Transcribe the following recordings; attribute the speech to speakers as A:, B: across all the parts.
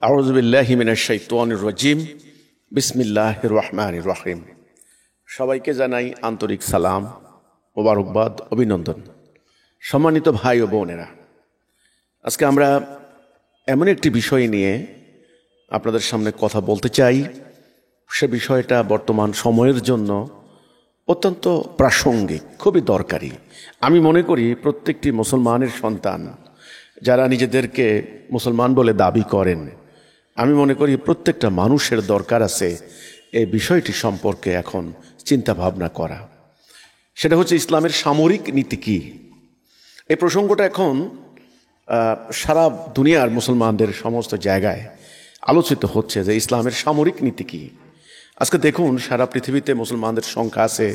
A: আউযু বিল্লাহি মিনাশ শাইতানির রাজিম। বিসমিল্লাহির রহমানির রহিম। সবাইকে জানাই আন্তরিক সালাম, মোবারকবাদ, অভিনন্দন। সম্মানিত ভাই ও বোনেরা, আজকে আমরা এমন একটি বিষয় নিয়ে আপনাদের সামনে কথা বলতে চাই। সে বিষয়টা বর্তমান সময়ের জন্য অত্যন্ত প্রাসঙ্গিক, খুবই দরকারি। আমি মনে করি প্রত্যেকটি মুসলমানের সন্তান যারা নিজেদেরকে মুসলমান বলে দাবি করেন, আমি মনে করি প্রত্যেকটা মানুষের দরকার আছে এই বিষয়টি সম্পর্কে এখন চিন্তা ভাবনা করা। সেটা হচ্ছে ইসলামের সামরিক নীতি কী। এই প্রসঙ্গটা এখন সারা দুনিয়ার মুসলমানদের সমস্ত জায়গায় আলোচিত হচ্ছে যে ইসলামের সামরিক নীতি কী। আজকে দেখুন, সারা পৃথিবীতে মুসলমানদের সংখ্যা আছে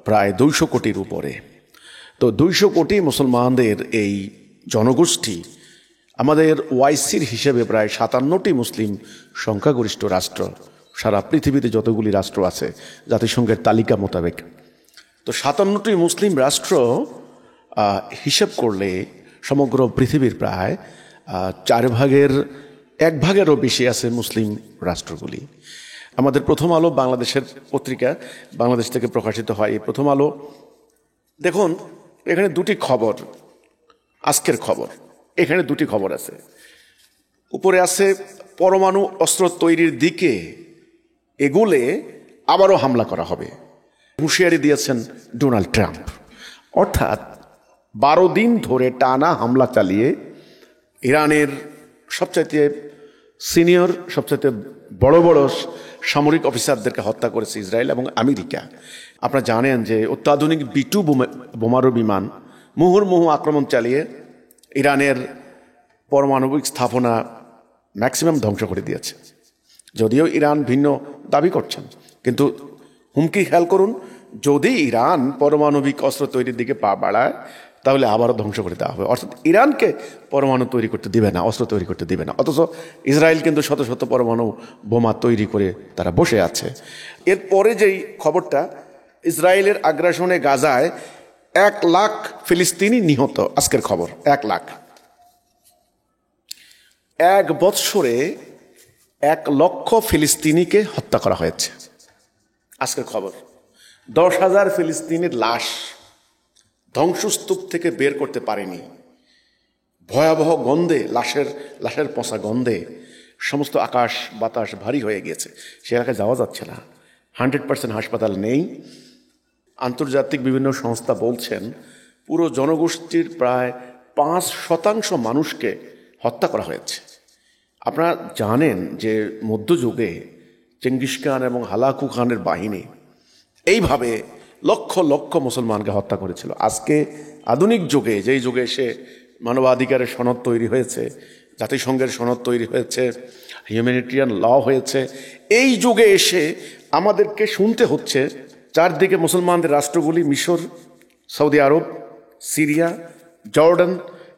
A: প্রায় 200 কোটির উপরে। তো 200 কোটি মুসলমানদের এই জনগোষ্ঠী আমাদের ওআইসির হিসেবে প্রায় 57টি মুসলিম সংখ্যাগরিষ্ঠ রাষ্ট্র, সারা পৃথিবীতে যতগুলি রাষ্ট্র আছে জাতিসংঘের তালিকা মোতাবেক। তো 57টি মুসলিম রাষ্ট্র হিসেব করলে সমগ্র পৃথিবীর প্রায় 1/4-এরও বেশি আছে মুসলিম রাষ্ট্রগুলি। আমাদের প্রথম আলো বাংলাদেশের পত্রিকা, বাংলাদেশ থেকে প্রকাশিত হয় এই প্রথম আলো। দেখুন, এখানে দুটি খবর, আজকের খবর। এখানে দুটি খবর আছে। উপরে আছে পরমাণু অস্ত্র তৈরির দিকে এগুলে আবারও হামলা করা হবে, হুঁশিয়ারি দিয়েছেন ডোনাল্ড ট্রাম্প। অর্থাৎ 12 দিন ধরে টানা হামলা চালিয়ে ইরানের সবচাইতে সিনিয়র, সবচাইতে বড় বড় সামরিক অফিসারদেরকে হত্যা করেছে ইসরায়েল এবং আমেরিকা। আপনারা জানেন যে অত্যাধুনিক B-2 বোমারু বিমান মুহুর্মুহু আক্রমণ চালিয়ে ইরানের পারমাণবিক স্থাপনা ম্যাক্সিমাম ধ্বংস করে দিয়েছে। যদিও ইরান ভিন্ন দাবি করছেন, কিন্তু হুমকি খেয়াল করুন, যদি ইরান পারমাণবিক অস্ত্র তৈরির দিকে পা বাড়ায় তাহলে আবারও ধ্বংস করে দেওয়া হবে। অর্থাৎ ইরানকে পরমাণু তৈরি করতে দিবে না, অস্ত্র তৈরি করতে দিবে না। অথচ ইসরায়েল কিন্তু শত শত পরমাণু বোমা তৈরি করে তারা বসে আছে। এরপরে যেই খবরটা, ইসরায়েলের আগ্রাসনে গাজায় 1 লাখ ফিলিস্তিনি নিহত। আজকের খবর, 1 লাখ। 1 বৎসরে 1 লক্ষ ফিলিস্তিনিকে হত্যা করা হয়েছে। আজকের খবর, 10,000 ফিলিস্তিনির লাশ ধ্বংসস্তূপ থেকে বের করতে পারেনি। ভয়াবহ গন্ধে, লাশের পচা গন্ধে সমস্ত আকাশ বাতাস ভারী হয়ে গিয়েছে। সে এলাকায় যাওয়া যাচ্ছে না। 100% হাসপাতাল নেই। আন্তর্জাতিক বিভিন্ন সংস্থা বলছেন পুরো জনগোষ্ঠীর প্রায় 5% মানুষকে হত্যা করা হয়েছে। আপনারা জানেন যে মধ্যযুগে চেঙ্গিস খান এবং হালাকু খানের বাহিনী এইভাবে লক্ষ লক্ষ মুসলমানকে হত্যা করেছিল। আজকে আধুনিক যুগে, যেই যুগে এসে মানবাধিকারের সনদ তৈরি হয়েছে, জাতিসংঘের সনদ তৈরি হয়েছে, হিউম্যানিটেরিয়ান ল হয়েছে, এই যুগে এসে আমাদেরকে শুনতে হচ্ছে চারদিকে মুসলমানদের রাষ্ট্রগুলি, মিশর, সৌদি আরব, সিরিয়া, জর্ডান,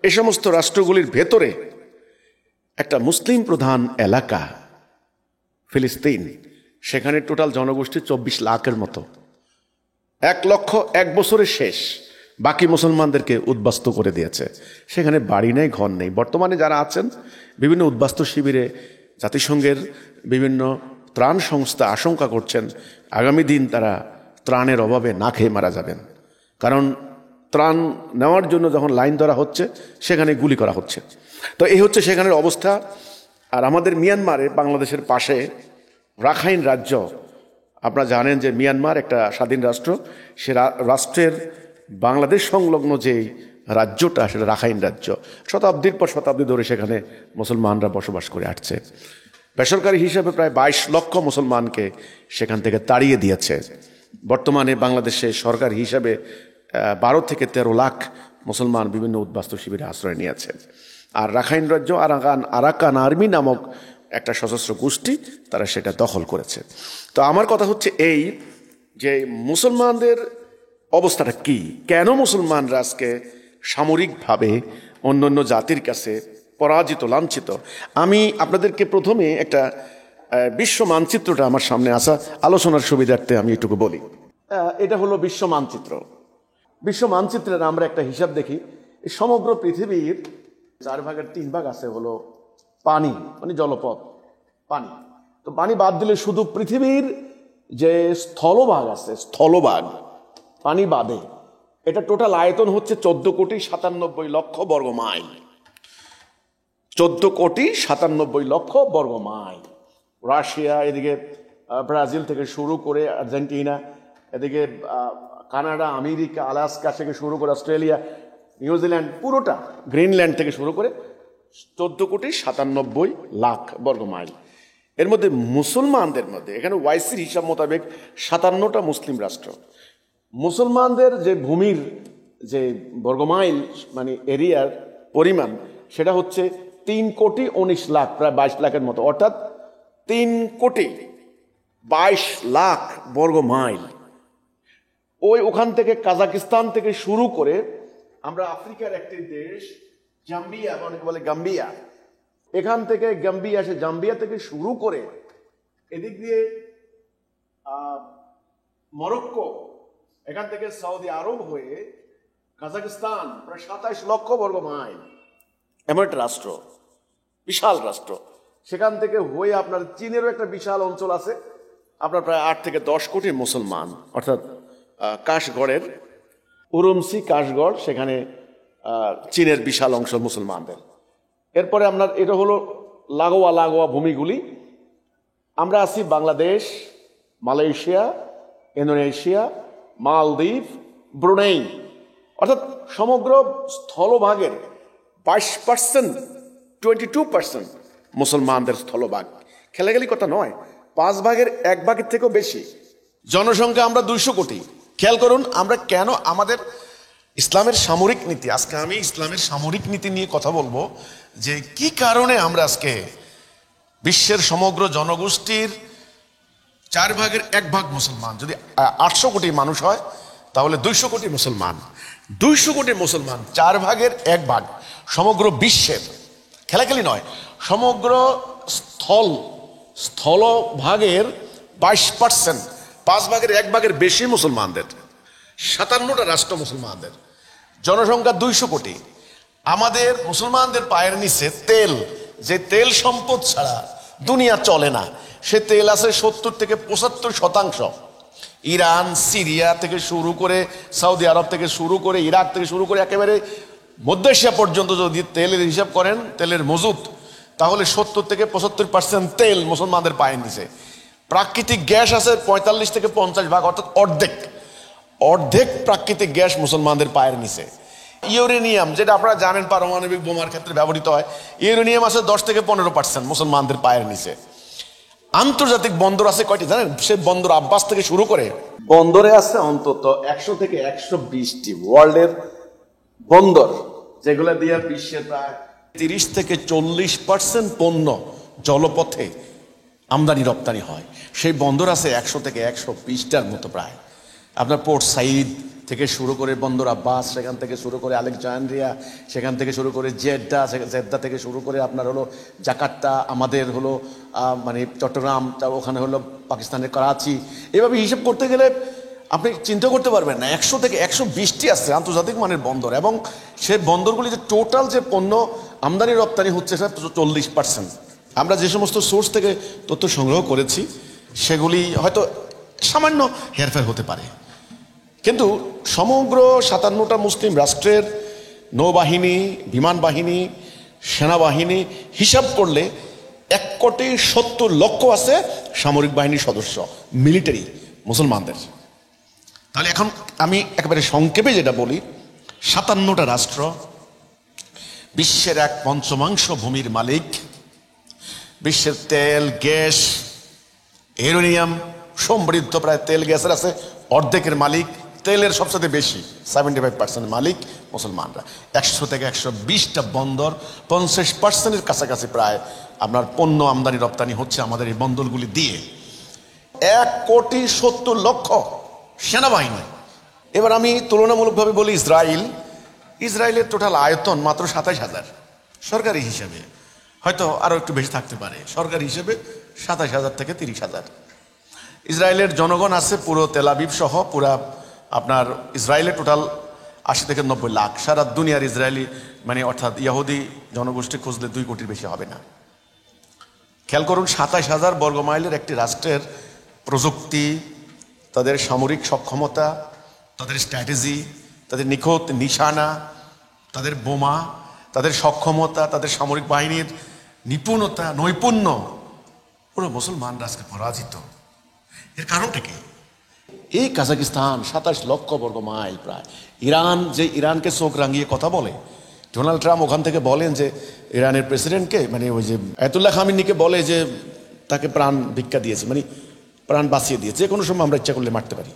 A: এ সমস্ত রাষ্ট্রগুলির ভেতরে একটা মুসলিম প্রধান এলাকা ফিলিস্তিন, সেখানে টোটাল জনগোষ্ঠী 24 লাখের মতো। 1 লক্ষ 1 বছরে শেষ। বাকি মুসলমানদেরকে উদ্বাস্তু করে দিয়েছে। সেখানে বাড়ি নেই, ঘর নেই। বর্তমানে যারা আছেন বিভিন্ন উদ্বাস্তু শিবিরে, জাতিসংঘের বিভিন্ন ত্রাণ সংস্থা আশঙ্কা করছেন আগামী দিন তারা ত্রাণের অভাবে না খেয়ে মারা যাবেন। কারণ ত্রাণ নেওয়ার জন্য যখন লাইন ধরা হচ্ছে, সেখানে গুলি করা হচ্ছে। তো এই হচ্ছে সেখানের অবস্থা। আর আমাদের মিয়ানমারে, বাংলাদেশের পাশে রাখাইন রাজ্য, আপনারা জানেন যে মিয়ানমার একটা স্বাধীন রাষ্ট্র। সে রাষ্ট্রের বাংলাদেশ সংলগ্ন যে রাজ্যটা, সেটা রাখাইন রাজ্য। শতাব্দীর পর শতাব্দী ধরে সেখানে মুসলমানরা বসবাস করে আসছে। বেসরকারি হিসাবে প্রায় 22 লক্ষ মুসলমানকে সেখান থেকে তাড়িয়ে দিয়েছে। বর্তমানে বাংলাদেশে সরকার হিসাবে 12 থেকে 13 লাখ মুসলমান বিভিন্ন উদ্বাস্তু শিবিরে আশ্রয় নিয়েছে। আর রাখাইন রাজ্য আরাকান আর্মি নামক একটা সশস্ত্র গোষ্ঠী, তারা সেটা দখল করেছে। তো আমার কথা হচ্ছে এই যে মুসলমানদের অবস্থাটা কি, কেন মুসলমানরা আজকে সামরিকভাবে অন্যান্য জাতির কাছে পরাজিত, লাঞ্ছিত। আমি আপনাদেরকে প্রথমে একটা বিশ্ব মানচিত্রটা আমার সামনে আসা, আলোচনার সুবিধার্থে আমি এটুকু বলি। এটা হলো বিশ্ব মানচিত্র। বিশ্ব মানচিত্রের আমরা একটা হিসাব দেখি। সমগ্র পৃথিবীর 4 ভাগের 3 ভাগ আছে হলো পানি মানে জলপথ, পানি। তো পানি বাদ দিলে শুধু পৃথিবীর যে স্থলভাগ আছে, স্থলভাগ পানি বাদে, এটা টোটাল আয়তন হচ্ছে 14,97,00,000 বর্গ মাইল। 14,97,00,000 বর্গ মাইল। রাশিয়া, এদিকে ব্রাজিল থেকে শুরু করে আর্জেন্টিনা, এদিকে কানাডা, আমেরিকা, আলাস্কা থেকে শুরু করে অস্ট্রেলিয়া, নিউজিল্যান্ড, পুরোটা গ্রিনল্যান্ড থেকে শুরু করে 14,97,00,000 বর্গ মাইল। এর মধ্যে মুসলমানদের মধ্যে, এখানে ওয়াইসির হিসাব মোতাবেক 57টা মুসলিম রাষ্ট্র। মুসলমানদের যে ভূমির যে বর্গমাইল মানে এরিয়ার পরিমাণ, সেটা হচ্ছে 3,19,00,000, প্রায় 22 লাখের মতো, অর্থাৎ 3,22,00,000 বর্গ মাইল। ওখান থেকে কাজাকিস্তান থেকে শুরু করে, আমরা আফ্রিকার একটি দেশ জাম্বিয়া, অনেকে বলে গাম্বিয়া, এখান থেকে গাম্বিয়া, সে জাম্বিয়া থেকে শুরু করে এদিক দিয়ে মরক্কো, এখান থেকে সৌদি আরব হয়ে কাজাকিস্তান, প্রায় 27 লক্ষ বর্গ মাইল। এমন একটা রাষ্ট্র, বিশাল রাষ্ট্র। সেখান থেকে হয়ে আপনার চীনেরও একটা বিশাল অঞ্চল আছে, আপনার প্রায় 8 থেকে 10 কোটি মুসলমান, অর্থাৎ কাশগড়ের উরুমসি, কাশগড়, সেখানে চীনের বিশাল অংশ মুসলমানদের। এরপরে আপনার এটা হলো লাগোয়া ভূমিগুলি। আমরা আছি বাংলাদেশ, মালয়েশিয়া, ইন্দোনেশিয়া, মালদ্বীপ, ব্রুনেই, অর্থাৎ সমগ্র স্থলভাগের 22%, 22% মুসলমানদের স্থলভাগ। খেলাখেলি কথা নয়, 5 ভাগের 1 ভাগের থেকেও বেশি। জনসংখ্যা আমরা 200 কোটি। খেয়াল করুন আমরা কেন আমাদের ইসলামের সামরিক নীতি, আজকে আমি ইসলামের সামরিক নীতি নিয়ে কথা বলবো, যে কি কারণে আমরা আজকে বিশ্বের সমগ্র জনগোষ্ঠীর 4 ভাগের 1 ভাগ মুসলমান। যদি 800 কোটি মানুষ হয় তাহলে 200 কোটি মুসলমান। 200 কোটি মুসলমান, 4 ভাগের 1 ভাগ সমগ্র বিশ্বের, খেলাখেলি নয়, সমগ্র স্থলভাগের 22%, 5 ভাগের 1 ভাগের বেশি মুসলমানদের। 57টা রাষ্ট্র মুসলমানদের, জনসংখ্যা 200 কোটি। আমাদের মুসলমানদের পায়ের নিচে তেল, যে তেল সম্পদ ছাড়া দুনিয়া চলে না, সে তেল আছে 70 থেকে 75%। ইরান, সিরিয়া থেকে শুরু করে, সৌদি আরব থেকে শুরু করে, ইরাক থেকে শুরু করে, একেবারে মধ্য এশিয়া পর্যন্ত যদি তেলের হিসাব করেন, তেলের মজুদ, তাহলে 70 থেকে 75% তেল মুসলমানদের পায়ের নিচে। প্রাকৃতিক গ্যাস আছে 45 থেকে 50 ভাগ, অর্থাৎ অর্ধেক প্রাকৃতিক গ্যাস মুসলমানদের পায়ের নিচে। ইউরেনিয়াম, যেটা আপনারা জানেন পারমাণবিক বোমার ক্ষেত্রে ব্যবহৃত হয়, ইউরেনিয়াম আছে 10 থেকে 15% মুসলমানদের পায়ের নিচে। আন্তর্জাতিক বন্দর আছে কয়টি জানেন? সে বন্দর আব্বাস থেকে শুরু করে বন্দরে আছে অন্তত 100 থেকে 120টি ওয়ার্ল্ডের বন্দর, যেগুলো দিয়ে বিশ্বের প্রায় 30 থেকে 40% পণ্য জলপথে আমদানি রপ্তানি হয়। সেই বন্দর আছে 100 থেকে 120টার মতো প্রায়। আপনার পোর্ট সাইদ থেকে শুরু করে বন্দর আব্বাস, সেখান থেকে শুরু করে আলেকজান্দ্রিয়া, সেখান থেকে শুরু করে জেদ্দা থেকে শুরু করে আপনার হলো জাকার্তা, আমাদের হলো মানে চট্টগ্রাম, ওখানে হলো পাকিস্তানের করাচি। এভাবে হিসেব করতে গেলে আপনি চিন্তা করতে পারবেন না, 100 থেকে 120টি আছে আন্তর্জাতিক মানের বন্দর। এবং সেই বন্দরগুলিতে টোটাল যে পণ্য আমদানি রপ্তানি হচ্ছে সেটা 40%। আমরা যে সমস্ত সোর্স থেকে তথ্য সংগ্রহ করেছি সেগুলি হয়তো সামান্য হেরফের হতে পারে, কিন্তু সমগ্র 57টা মুসলিম রাষ্ট্রের নৌবাহিনী, বিমান বাহিনী, সেনাবাহিনী হিসাব করলে 1,70,00,000 আছে সামরিক বাহিনীর সদস্য, মিলিটারি মুসলমানদের। তাহলে এখন আমি একেবারে সংক্ষেপে যেটা বলি, 57টা রাষ্ট্র, বিশ্বের 1/5 ভূমির মালিক, বিশ্বের তেল, গ্যাস, ইউরেনিয়াম সমৃদ্ধ প্রায় তেল গ্যাসের আছে অর্ধেকের মালিক, তেলের সবচেয়ে বেশি 75% মালিক মুসলমানরা। 100 থেকে 120টা বন্দর, 50%-এর কাছাকাছি প্রায় আপনার পণ্য আমদানি রপ্তানি হচ্ছে আমাদের এই বন্দরগুলি দিয়ে। 1,70,00,000 সেনাবাহিনী। এবার আমি তুলনামূলকভাবে বলি ইসরায়েলের টোটাল আয়তন মাত্র 27,000 সরকারি হিসেবে, হয়তো আরো একটু বেশি থাকতে পারে, সরকারি হিসেবে 27,000 থেকে 30,000। ইসরায়েলের জনগণ আছে পুরো তেল আবিব সহ পুরা আপনার ইসরায়েলের টোটাল 80 থেকে 90 লাখ। সারা দুনিয়ার ইসরায়েলি মানে অর্থাৎ ইহুদি জনগোষ্ঠী খুঁজলে 2 কোটির বেশি হবে না। খেয়াল করুন, ২৭,০০০ বর্গমাইলের একটি রাষ্ট্রের প্রযুক্তি, তাদের সামরিক সক্ষমতা, তাদের স্ট্র্যাটেজি, তাদের নিখুঁত নিশানা, তাদের বোমা, তাদের সক্ষমতা, তাদের সামরিক বাহিনীর নিপুণতা, নৈপুণ্য, পুরো মুসলমানরা আজকে পরাজিত। এর কারণটা কি? এই কাজাকিস্তান ২৭ লক্ষ বর্গ মাইল প্রায়। ইরান, যে ইরানকে চোখ রাঙিয়ে কথা বলে, ডোনাল্ড ট্রাম্প ওখান থেকে বলেন যে ইরানের প্রেসিডেন্টকে, মানে ওই যে আয়াতুল্লাহ খামেনিকে বলে যে তাকে প্রাণ ভিক্ষা দিয়েছে, মানে প্রাণ বাঁচিয়ে দিয়েছে, যে কোনো সময় আমরা ইচ্ছা করলে মারতে পারি।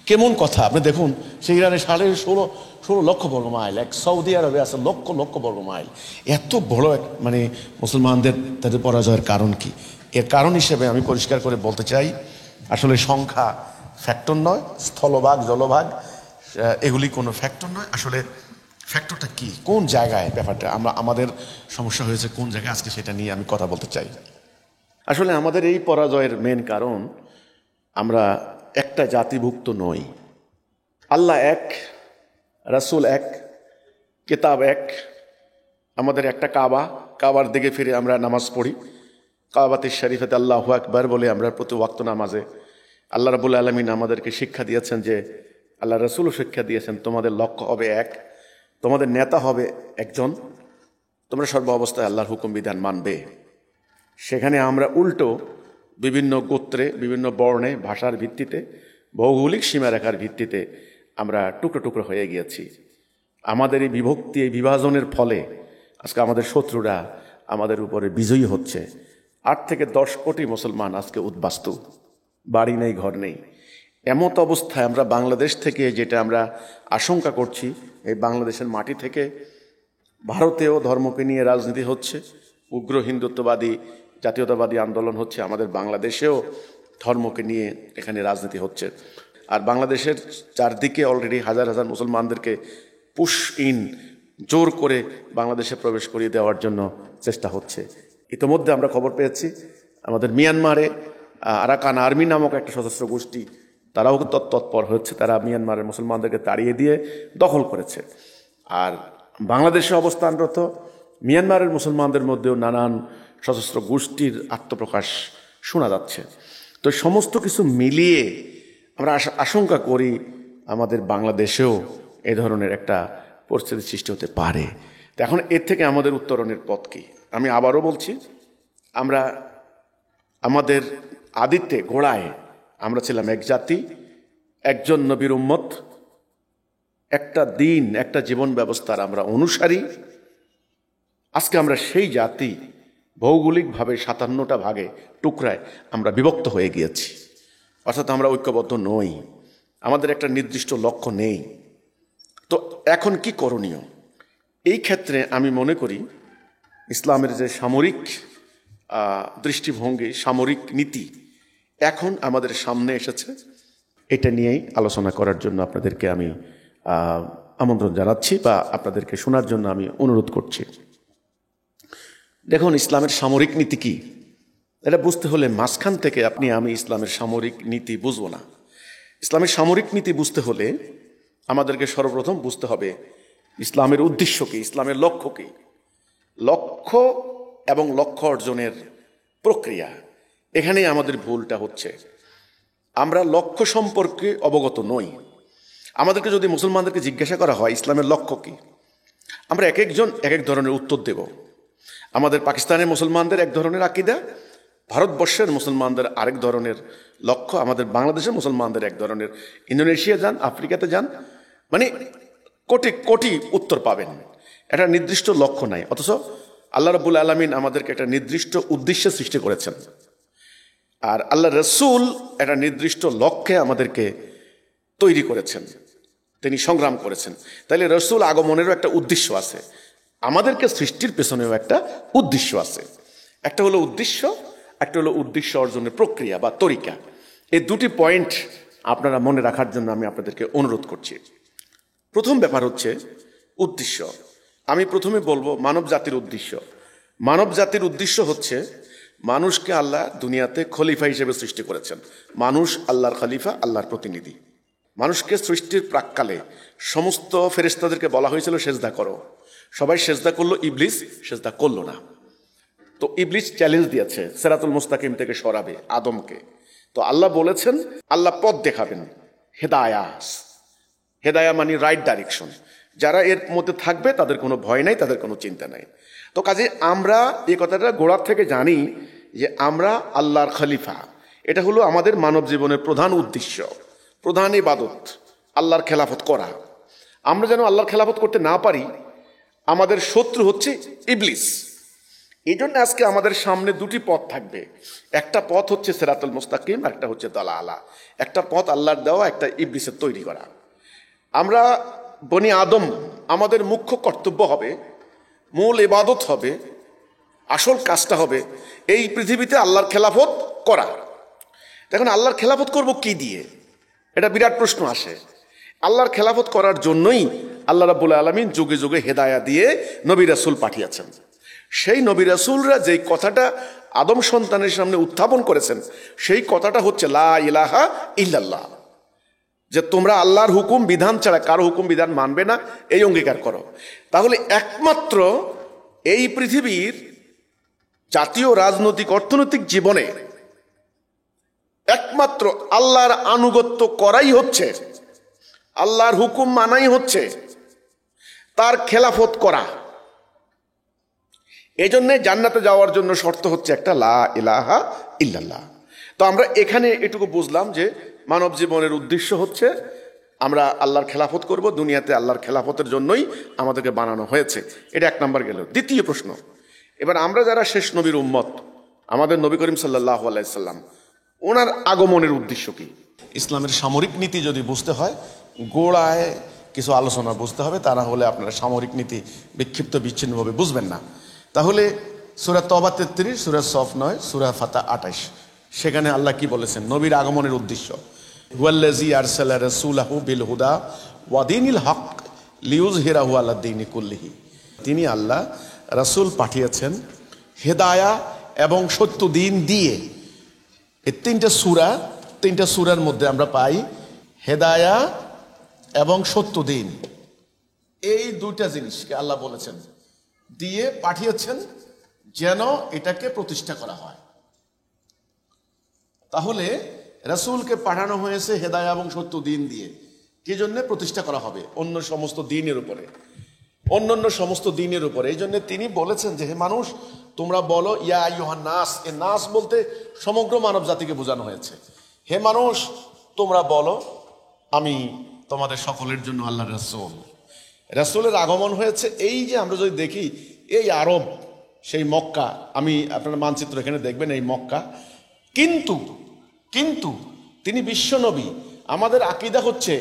A: কেমন কথা! আপনি দেখুন, সেই ইরানের 16 লক্ষ বর্গ মাইল, এক সৌদি আরবে আছে লক্ষ লক্ষ বর্গ মাইল। এত বড় এক মানে মুসলমানদের তাদের পরাজয়ের কারণ কি? এর কারণ হিসেবে আমি পরিষ্কার করে বলতে চাই, আসলে সংখ্যা ফ্যাক্টর নয়, স্থলভাগ জলভাগ এগুলি কোনো ফ্যাক্টর নয়। আসলে ফ্যাক্টরটা কি, কোন জায়গায় ব্যাপারটা আমাদের সমস্যা হয়েছে কোন জায়গায়, আজকে সেটা নিয়ে আমি কথা বলতে চাই। আসলে আমাদের এই পরাজয়ের মেন কারণ, আমরা একটা জাতিভুক্ত নই। আল্লাহ এক, রাসূল এক, কিতাব এক, আমাদের একটা কাবার দিকে ফিরে আমরা নামাজ পড়ি। কাবাতে শরীফাতে আল্লাহু আকবার বলে আমরা প্রতি ওয়াক্ত নামাজে আল্লাহ রাব্বুল আলামিন আমাদেরকে শিক্ষা দিয়েছেন, যে আল্লাহ রাসূলও শিক্ষা দিয়েছেন, তোমাদের লক্ষ্য হবে এক, তোমাদের নেতা হবে একজন, তোমরা সর্ব অবস্থায় আল্লাহর হুকুম বিধান মানবে। সেখানে আমরা উল্টো বিভিন্ন গোত্রে, বিভিন্ন বর্ণে, ভাষার ভিত্তিতে, ভৌগোলিক সীমারেখার ভিত্তিতে আমরা টুকরো টুকরো হয়ে গিয়েছি। আমাদের এই বিভক্তি, এই বিভাজনের ফলে আজকে আমাদের শত্রুরা আমাদের উপরে বিজয়ী হচ্ছে। 8 থেকে 10 কোটি মুসলমান আজকে উদ্বাস্তু, বাড়ি নেই, ঘর নেই। এমত অবস্থায় আমরা বাংলাদেশ থেকে, যেটা আমরা আশঙ্কা করছি, এই বাংলাদেশের মাটি থেকে ভারতেও ধর্মকে নিয়ে রাজনীতি হচ্ছে, উগ্র হিন্দুত্ববাদী জাতীয়তাবাদী আন্দোলন হচ্ছে, আমাদের বাংলাদেশেও ধর্মকে নিয়ে এখানে রাজনীতি হচ্ছে। আর বাংলাদেশের চারদিকে অলরেডি হাজার হাজার মুসলমানদেরকে পুশ ইন, জোর করে বাংলাদেশে প্রবেশ করিয়ে দেওয়ার জন্য চেষ্টা হচ্ছে। ইতোমধ্যে আমরা খবর পেয়েছি আমাদের মিয়ানমারে আরাকান আর্মি নামক একটা সশস্ত্র গোষ্ঠী, তারাও তৎপর হচ্ছে, তারা মিয়ানমারের মুসলমানদেরকে তাড়িয়ে দিয়ে দখল করেছে। আর বাংলাদেশে অবস্থানরত মিয়ানমারের মুসলমানদের মধ্যেও নানান সশস্ত্র গোষ্ঠীর আত্মপ্রকাশ শোনা যাচ্ছে। তো সমস্ত কিছু মিলিয়ে আমরা আশঙ্কা করি আমাদের বাংলাদেশেও এ ধরনের একটা পরিস্থিতি সৃষ্টি হতে পারে। তো এখন এর থেকে আমাদের উত্তরণের পথ কি? আমি আবারও বলছি, আমরা আমাদের আদিত্যে গোড়ায় আমরা ছিলাম এক জাতি, একজন নবীর উম্মত, একটা দিন, একটা জীবন ব্যবস্থার আমরা অনুসারী। আজকে আমরা সেই জাতি, ভৌগোলিকভাবে 57টা ভাগে, টুকরায় আমরা বিভক্ত হয়ে গিয়েছি। অর্থাৎ আমরা ঐক্যবদ্ধ নই, আমাদের একটা নির্দিষ্ট লক্ষ্য নেই। তো এখন কি করণীয়? এই ক্ষেত্রে আমি মনে করি ইসলামের যে সামরিক দৃষ্টিভঙ্গি, সামরিক নীতি এখন আমাদের সামনে এসেছে, এটা নিয়েই আলোচনা করার জন্য আপনাদেরকে আমি আমন্ত্রণ জানাচ্ছি বা আপনাদেরকে শোনার জন্য আমি অনুরোধ করছি। দেখুন, ইসলামের সামরিক নীতি কি, এটা বুঝতে হলে মাঝখান থেকে আমি ইসলামের সামরিক নীতি বুঝবো না। ইসলামের সামরিক নীতি বুঝতে হলে আমাদেরকে সর্বপ্রথম বুঝতে হবে ইসলামের উদ্দেশ্য কি, ইসলামের লক্ষ্য কি। লক্ষ্য এবং লক্ষ্য অর্জনের প্রক্রিয়া, এখানেই আমাদের ভুলটা হচ্ছে। আমরা লক্ষ্য সম্পর্কে অবগত নই। আমাদেরকে যদি মুসলমানদেরকে জিজ্ঞাসা করা হয় ইসলামের লক্ষ্য কি, আমরা এক একজন এক এক ধরনের উত্তর দেব। আমাদের পাকিস্তানের মুসলমানদের এক ধরনের আকীদা, ভারতবর্ষের মুসলমানদের আরেক ধরনের লক্ষ্য, আমাদের বাংলাদেশের মুসলমানদের এক ধরনের। ইন্দোনেশিয়া যান, আফ্রিকাতে যান, মানে কোটি কোটি উত্তর পাবেন। একটা নির্দিষ্ট লক্ষ্য নাই, অথচ আল্লাহ রাব্বুল আলামিন আমাদেরকে একটা নির্দিষ্ট উদ্দেশ্যে সৃষ্টি করেছেন। আর আল্লাহ রসুল একটা নির্দিষ্ট লক্ষ্যে আমাদেরকে তৈরি করেছেন, তিনি সংগ্রাম করেছেন। তাইলে রসুল আগমনেরও একটা উদ্দেশ্য আছে, আমাদেরকে সৃষ্টির পেছনেও একটা উদ্দেশ্য আছে। একটা হলো উদ্দেশ্য, একটা হলো উদ্দেশ্য অর্জনের প্রক্রিয়া বা তরিকা। এই দুটি পয়েন্ট আপনারা মনে রাখার জন্য আমি আপনাদেরকে অনুরোধ করছি। প্রথম ব্যাপার হচ্ছে উদ্দেশ্য। আমি প্রথমে বলবো মানব জাতির উদ্দেশ্য। মানব জাতির উদ্দেশ্য হচ্ছে, মানুষকে আল্লাহ দুনিয়াতে খলিফা হিসেবে সৃষ্টি করেছেন। মানুষ আল্লাহর খলিফা, আল্লাহর প্রতিনিধি। মানুষকে সৃষ্টির প্রাক্কালে সমস্ত ফেরেশতাদেরকে বলা হয়েছিল সেজদা করো, সবাই সেজদা করলো, ইবলিস সেজদা করলো না। তো ইবলিস চ্যালেঞ্জ দিয়েছে সিরাতুল মুস্তাকিম থেকে সরাবে আদমকে। তো আল্লাহ বলেছেন, আল্লাহ পথ দেখাবেন, হেদায়া মানে রাইট ডাইরেকশন। যারা এর মধ্যে থাকবে তাদের কোনো ভয় নাই, তাদের কোনো চিন্তা নাই। তো কাজে আমরা এই কথাটা গোড়ার থেকে জানি যে আমরা আল্লাহর খলিফা। এটা হলো আমাদের মানব জীবনের প্রধান উদ্দেশ্য, প্রধান ইবাদত, আল্লাহর খেলাফত করা। আমরা যেন আল্লাহর খেলাফত করতে না পারি, আমাদের শত্রু হচ্ছে ইবলিস। এই জন্য আজকে আমাদের সামনে দুটি পথ থাকবে। একটা পথ হচ্ছে সিরাতুল মুস্তাকিম, একটা হচ্ছে দালালা। একটা পথ আল্লাহর দেওয়া, একটা ইবলিসের তৈরি করা। আমরা বনি আদম, আমাদের মুখ্য কর্তব্য হবে, মূল ইবাদত হবে, আসল কাজটা হবে এই পৃথিবীতে আল্লাহর খেলাফত করা। দেখুন, আল্লাহর খেলাফত করব কি দিয়ে, এটা বিরাট প্রশ্ন আসে। আল্লাহর খেলাফত করার জন্যই আল্লাহ রাব্বুল আলামিন যুগে যুগে হেদায়া দিয়ে নবী রাসূল পাঠিয়েছেন। সেই নবী রাসূলরা যেই কথাটা আদম সন্তানের সামনে উত্থাপন করেছেন, সেই কথাটা হচ্ছে লা ইলাহা ইল্লাল্লাহ, যে তোমরা আল্লাহর হুকুম বিধান ছাড়া কারো হুকুম বিধান মানবে না, এই অঙ্গীকার করো। তাহলে একমাত্র এই পৃথিবীর জাতীয় রাজনৈতিক অর্থনৈতিক জীবনে একমাত্র আল্লাহর আনুগত্য করাই হচ্ছে, আল্লাহর হুকুম মানাই হচ্ছে তার খেলাফত করা। এই জন্যে জান্নাতে যাওয়ার জন্য শর্ত হচ্ছে একটা লা ইলাহা ইল্লাল্লাহ। তো আমরা এখানে এটুকু বুঝলাম যে মানব জীবনের উদ্দেশ্য হচ্ছে আমরা আল্লাহর খেলাফত করব, দুনিয়াতে আল্লাহর খেলাফতের জন্যই আমাদেরকে বানানো হয়েছে। এটা এক নাম্বার গেল। দ্বিতীয় প্রশ্ন, এবার আমরা যারা শেষ নবীর উম্মত, আমাদের নবী করিম সাল্লাল্লাহু আলাইহি সাল্লাম, ওনার আগমনের উদ্দেশ্য কি? ইসলামের সামরিক নীতি যদি বুঝতে হয়, গোড়ায় কিছু আলোচনা বুঝতে হবে, তা না হলে আপনারা সামরিক নীতি বিক্ষিপ্ত বিচ্ছিন্নভাবে বুঝবেন না। তাহলে সূরা তওবা 33, সূরা সফ 9, সূরা ফাতা 28, সেখানে আল্লাহ কি বলেছেন নবীর আগমনের উদ্দেশ্য? হুয়াল্লাযী আরসালা রাসূলাহু বিল হুদা ওয়া দীনিল হক লিইয়ুযহিরাহু আলা দীনি কুল্লিহি। তিনি আল্লাহ রাসূল পাঠিয়েছেন হেদায়া এবং সত্য দিন দিয়ে। এই তিনটা সূরার মধ্যে আমরা পাই হেদায়া এবং সত্য দিন, এই দুইটা জিনিসকে আল্লাহ বলেছেন দিয়ে পাঠিয়েছেন যেন এটাকে প্রতিষ্ঠা করা হয়। তাহলে রাসূলকে পাঠানো হয়েছে হেদায়া এবং সত্য দিন দিয়ে, কি জন্য? প্রতিষ্ঠা করা হবে অন্য সমস্ত দিনের উপরে, অন্যান্য সমস্ত দিনের উপরে। এই জন্য তিনি বলেছেন যে হে মানুষ, তোমরা বলো ইয়া আইয়ুহান নাস। এ নাস বলতে সমগ্র মানব জাতিকে বোঝানো হয়েছে। হে মানুষ, তোমরা বলো আমি তোমাদের সকলের জন্য আল্লাহর রাসূল। রাসূলের আগমন হয়েছে এই যে আমরা যদি দেখি এই আরব, সেই মক্কা, আমি আপনারা মানচিত্র এখানে দেখবেন এই মক্কা, কিন্তু তিনি বিশ্বনবী। আমাদের আকীদা হচ্ছে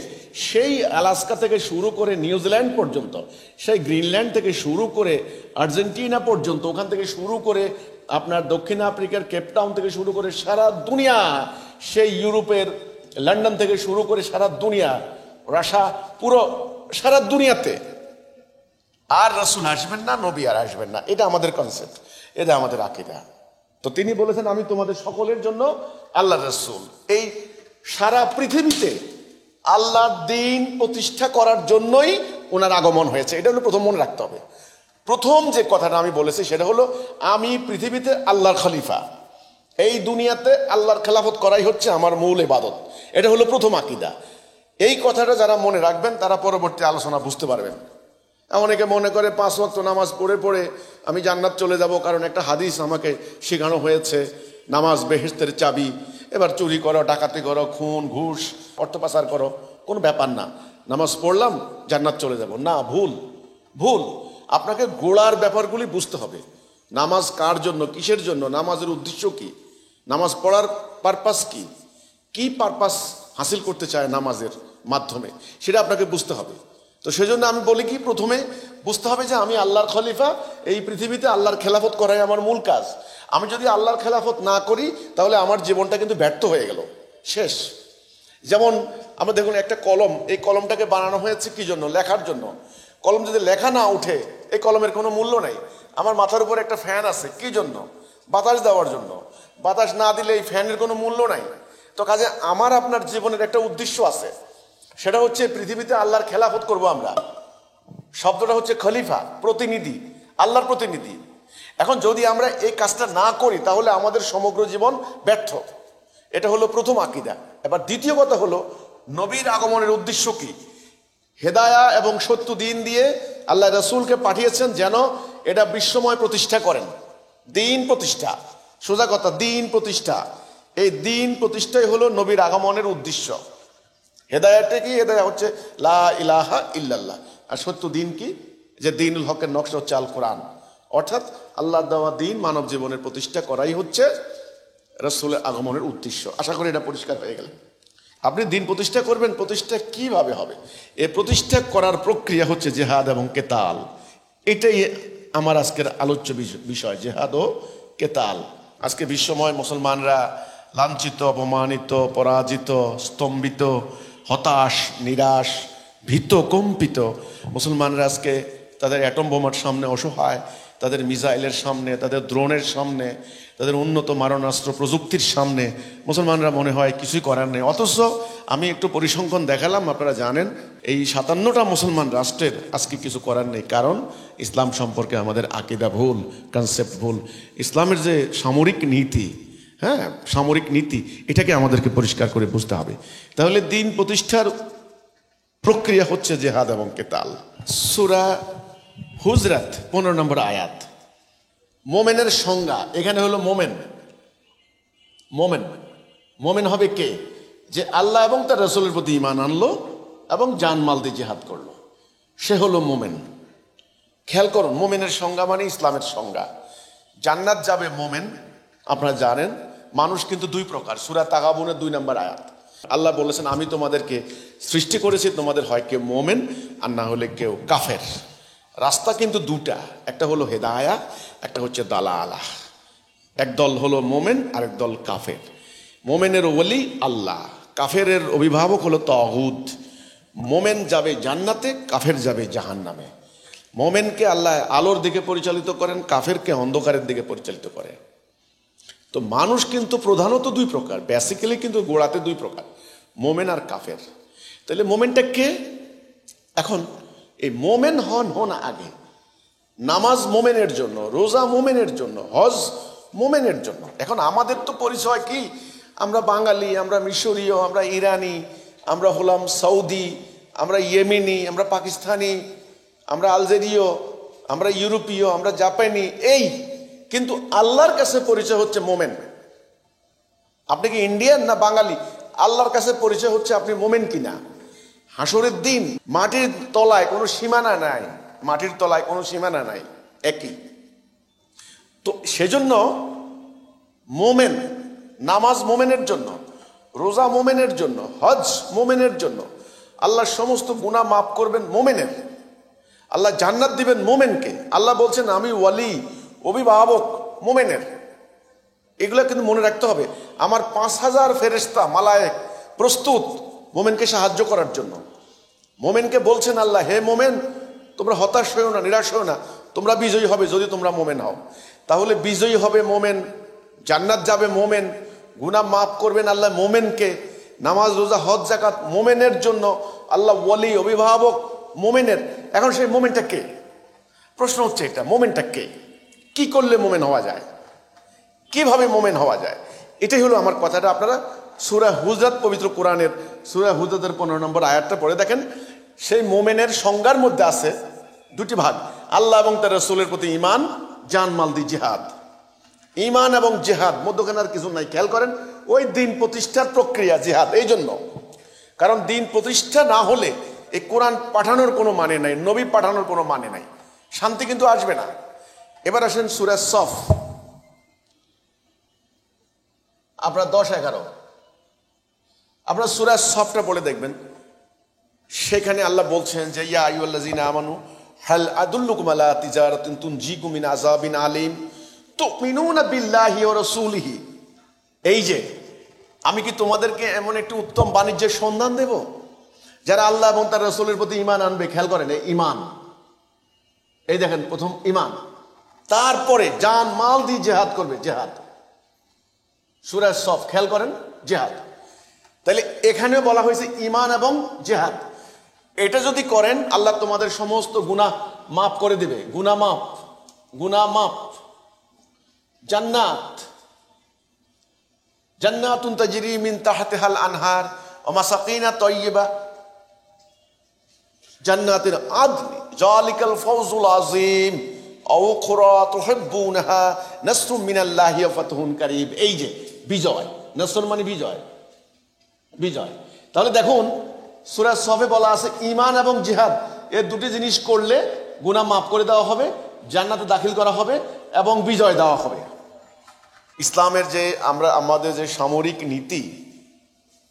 A: সেই আলাস্কা থেকে শুরু করে নিউজিল্যান্ড পর্যন্ত, সেই গ্রিনল্যান্ড থেকে শুরু করে আর্জেন্টিনা পর্যন্ত, ওখান থেকে শুরু করে আপনার দক্ষিণ আফ্রিকার কেপটাউন থেকে শুরু করে সারা দুনিয়া, সেই ইউরোপের লন্ডন থেকে শুরু করে সারা দুনিয়া, রাশিয়া, পুরো সারা দুনিয়াতে আর রাসূল আসবেন না, নবী আর আসবেন না। এটা আমাদের কনসেপ্ট, এটা আমাদের আকীদা। তো তিনি বলেছেন আমি তোমাদের সকলের জন্য আল্লাহর রাসূল। এই সারা পৃথিবীতে আল্লাহর দ্বীন প্রতিষ্ঠা করার জন্যই ওনার আগমন হয়েছে। এটা হলো প্রথম মনে রাখতে হবে। প্রথম যে কথাটা আমি বলেছি সেটা হলো আমি পৃথিবীতে আল্লাহর খলিফা, এই দুনিয়াতে আল্লাহর খেলাফত করাই হচ্ছে আমার মূল ইবাদত। এটা হলো প্রথম আকীদা। এই কথাটা যারা মনে রাখবেন তারা পরবর্তী আলোচনা বুঝতে পারবেন। অনেকে মনে করে 5 ওয়াক্ত নামাজ পড়ে পড়ে আমি জান্নাত চলে যাব, কারণ একটা হাদিস আমাকে শেখানো হয়েছে নামাজ বেহেশতের চাবি। এবার চুরি করো, ডাকাতি করো, খুন ঘুষ অর্থ পাচার করো, কোনো ব্যাপার না, নামাজ পড়লাম জান্নাত চলে যাব না। ভুল। আপনাকে গোড়ার ব্যাপারগুলি বুঝতে হবে। নামাজ কার জন্য, কিসের জন্য, নামাজের উদ্দেশ্য কি, নামাজ পড়ার পারপাস কি পারপাস হাসিল করতে চায় নামাজের মাধ্যমে, সেটা আপনাকে বুঝতে হবে। তো সেজন্য আমি বলি কি, প্রথমে বুঝতে হবে যে আমি আল্লাহর খলিফা, এই পৃথিবীতে আল্লাহর খেলাফত করাই আমার মূল কাজ। আমি যদি আল্লাহর খেলাফত না করি তাহলে আমার জীবনটা কিন্তু ব্যর্থ হয়ে গেল, শেষ। যেমন আমরা দেখুন একটা কলম, এই কলমটাকে বানানো হয়েছে কি জন্য? লেখার জন্য। কলম যদি লেখা না উঠে এই কলমের কোনো মূল্য নেই। আমার মাথার উপর একটা ফ্যান আছে, কি জন্য? বাতাস দেওয়ার জন্য। বাতাস না দিলে এই ফ্যানের কোনো মূল্য নাই। তো কাজে আমার আপনার জীবনের একটা উদ্দেশ্য আছে, সেটা হচ্ছে পৃথিবীতে আল্লাহর খেলাফত করব আমরা। শব্দটা হচ্ছে খলিফা, প্রতিনিধি, আল্লাহর প্রতিনিধি। এখন যদি আমরা এই কাজটা না করি তাহলে আমাদের সমগ্র জীবন ব্যর্থ। এটা হলো প্রথম আকীদা। এবার দ্বিতীয় কথা হলো নবীর আগমনের উদ্দেশ্য কি? হেদায়া এবং সত্য দিন দিয়ে আল্লাহ রাসূলকে পাঠিয়েছেন যেন এটা বিশ্বময় প্রতিষ্ঠা করেন। দিন প্রতিষ্ঠা, সোজা কথা, দিন প্রতিষ্ঠা। এই দিন প্রতিষ্ঠাই হলো নবীর আগমনের উদ্দেশ্য। হেদায়াতটা কি? হেদায়া হচ্ছে লা ইলাহা ইল্লাল্লাহ। আর সত্য দিন কি? যে দিনুল হকের নকশা হচ্ছে আল কোরআন। অর্থাৎ আল্লাহ দেওয়া দিন মানব জীবনের প্রতিষ্ঠা করাই হচ্ছে রাসূলের আগমনের উদ্দেশ্য। আশা করি এটা পরিষ্কার হয়ে গেল। আপনি দিন প্রতিষ্ঠা করবেন, প্রতিষ্ঠা কিভাবে হবে? এই প্রতিষ্ঠা করার প্রক্রিয়া হচ্ছে জিহাদ এবং কেতাল। এটাই আমার আজকের আলোচ্য বিষয়, জিহাদ ও কেতাল। আজকে বিশ্বময় মুসলমানরা লাঞ্ছিত, অপমানিত, পরাজিত, স্তম্ভিত, হতাশ, নিরাশ, ভীত, কম্পিত। মুসলমানরা আজকে তাদের অ্যাটম বোমার সামনে অসহায়, তাদের মিসাইলের সামনে, তাদের ড্রোনের সামনে, তাদের উন্নত মারণাস্ত্র প্রযুক্তির সামনে মুসলমানরা মনে হয় কিছুই করার নেই। অথচ আমি একটু পরিসংখ্যান দেখালাম, আপনারা জানেন এই 57টা মুসলমান রাষ্ট্রের আজকে কিছু করার নেই। কারণ ইসলাম সম্পর্কে আমাদের আকীদা ভুল, কনসেপ্ট ভুল। ইসলামের যে সামরিক নীতি, সামরিক নীতি, এটাকে আমাদেরকে পরিষ্কার করে বুঝতে হবে। তাহলে দিন প্রতিষ্ঠার প্রক্রিয়া হচ্ছে জিহাদ এবং কেতাল। সূরা হুজরাত 15 নম্বর আয়াত। মোমেনের সংজ্ঞা এখানে হলো মোমেন। মোমেন মোমেন হবে কে? যে আল্লাহ এবং তার রাসূলের প্রতি ঈমান আনলো এবং জানমাল দিয়ে জিহাদ করলো, সে হলো মোমেন। খেয়াল করুন, মোমেনের সংজ্ঞা মানে ইসলামের সংজ্ঞা। জান্নাত যাবে মোমেন। আপনারা জানেন মানুষ কিন্তু দুই প্রকার। সূরা তাগাবুনের 2 নম্বর আয়াত আল্লাহ বলেছেন, আমি তোমাদেরকে সৃষ্টি করেছি, তোমাদের হয় কেউ মোমেন আর না হলে কেউ কাফের। রাস্তা কিন্তু দুটা, একটা হলো হেদায়া, একটা হচ্ছে দালালা। এক দল হলো মোমেন, আরেক দল কাফের। মোমেনের ওলি আল্লাহ, কাফেরের অভিভাবক হলো তাগুত। মোমেন যাবে জান্নাতে, কাফের যাবে জাহান্নামে। মোমেনকে আল্লাহ আলোর দিকে পরিচালিত করেন, কাফেরকে অন্ধকারের দিকে পরিচালিত করেন। তো মানুষ কিন্তু প্রধানত দুই প্রকার, বেসিক্যালি কিন্তু গোড়াতে দুই প্রকার, মোমেন আর কাফের। তাহলে মোমেনটা কে? এখন এই মোমেন হন আগে। নামাজ মোমেনের জন্য, রোজা মোমেনের জন্য, হজ মোমেনের জন্য। এখন আমাদের তো পরিচয় কি? আমরা বাঙালি, আমরা মিশরীয়, আমরা ইরানি, আমরা হলাম সৌদি, আমরা ইয়েমেনি, আমরা পাকিস্তানি, আমরা আলজেরীয়, আমরা ইউরোপীয়, আমরা জাপানি। এই কিন্তু আল্লাহর কাছে পরিচয় হচ্ছে মোমেন। আপনি কি ইন্ডিয়ান না বাঙালি, আল্লাহর কাছে পরিচয় হচ্ছে আপনি মোমেন কিনা। হাসরের দিন মাটির তলায় কোনো সীমানা নাই, মাটির তলায় কোনো সীমানা নাই, একই। তো সেজন্য মোমেন, নামাজ মোমেনের জন্য, রোজা মোমেনের জন্য, হজ মোমেনের জন্য। আল্লাহ সমস্ত গুনাহ মাফ করবেন মোমেনের, আল্লাহ জান্নাত দিবেন মোমেনকে। আল্লাহ বলছেন আমি ওয়ালি, অভিভাবক মোমেনের। এগুলো কিন্তু মনে রাখতে হবে। আমার 5000 ফেরেশতা মালায়েক প্রস্তুত মোমেনকে সাহায্য করার জন্য। মোমেনকে বলছেন আল্লাহ, হে মোমেন, তোমরা হতাশ হয়েও না, নিরাশ হয়েও না, তোমরা বিজয়ী হবে যদি তোমরা মোমেন হও। তাহলে বিজয়ী হবে মোমেন, জান্নাত যাবে মোমেন, গুনাহ মাফ করবেন আল্লাহ মোমেনকে, নামাজ রোজা হজ যাকাত মোমেনের জন্য। আল্লাহ ওয়ালি, অভিভাবক মোমেনের। এখন সেই মোমেনটা কে? প্রশ্ন হচ্ছে এটা, মোমেনটা কে? কি করলে মোমেন হওয়া যায়? কিভাবে মোমেন হওয়া যায়? এটাই হলো আমার কথাটা। আপনারা সূরা হুজরাত, পবিত্র কোরআনের সূরা হুজরাতের 15 নম্বর আয়াতটা পড়ে দেখেন। সেই মোমেনের সংজ্ঞার মধ্যে আছে দুটি ভাগ, আল্লাহ এবং তার রাসূলের প্রতি ঈমান, জানমাল দিয়ে জিহাদ। ঈমান এবং জিহাদ, মধ্যখানে আর কিছু নাই। খেয়াল করেন, ওই দিন প্রতিষ্ঠার প্রক্রিয়া জিহাদ। এই জন্য, কারণ দিন প্রতিষ্ঠা না হলে এই কোরআন পাঠানোর কোনো মানে নাই, নবী পাঠানোর কোনো মানে নাই, শান্তি কিন্তু আসবে না। এবার আসেন সূরা সফ, আপনারা 10-11 আপনারা সূরা সফটা পড়ে দেখবেন। সেখানে আল্লাহ বলছেন যে ইয়া আইয়ুহাল্লাযীনা আমানু হাল আদুল্লুকুম আলা তিজারাতিন তুনজিকুম মিন আযাবিন আলীম তুমিনুনা বিল্লাহি ওয়া রাসূলিহি। এই যে আমি কি তোমাদেরকে এমন একটি উত্তম বাণিজ্যের সন্ধান দেব যারা আল্লাহ এবং তার রাসূলের প্রতি ঈমান আনবে। খেয়াল করেন, এই ঈমান, এই দেখেন প্রথম ঈমান, তারপরে জান মাল দিয়ে জিহাদ করবে। জিহাদ সূরা সফ, খেয়াল করেন, জিহাদ। তাহলে এখানেও বলা হয়েছে ঈমান এবং জিহাদ। এটা যদি করেন আল্লাহ তোমাদের সমস্ত গুনাহ মাফ করে দিবে। গুনাহ মাফ, গুনাহ মাফ। জান্নাত, জান্নাতুন তাজরি মিন তাহতিহাল আনহার ওয়া মাসাকিনা তাইয়্যিবা, জান্নাতিন আদনি যালিকাল ফাওজুল আযীম আও উখরা তুহিব্বুনাহা নাসরুম মিনাল্লাহি ওয়া ফাতহুন কারীব। এই যে বিজয়, নাসর মানে বিজয়, বিজয়। তাহলে দেখুন সূরা সফে বলা আছে ঈমান এবং জিহাদ এই দুটি জিনিস করলে গুনাহ মাফ করে দেওয়া হবে, জান্নাতে দাখিল করা হবে এবং বিজয় দেওয়া হবে। ইসলামের যে আমাদের যে সামরিক নীতি,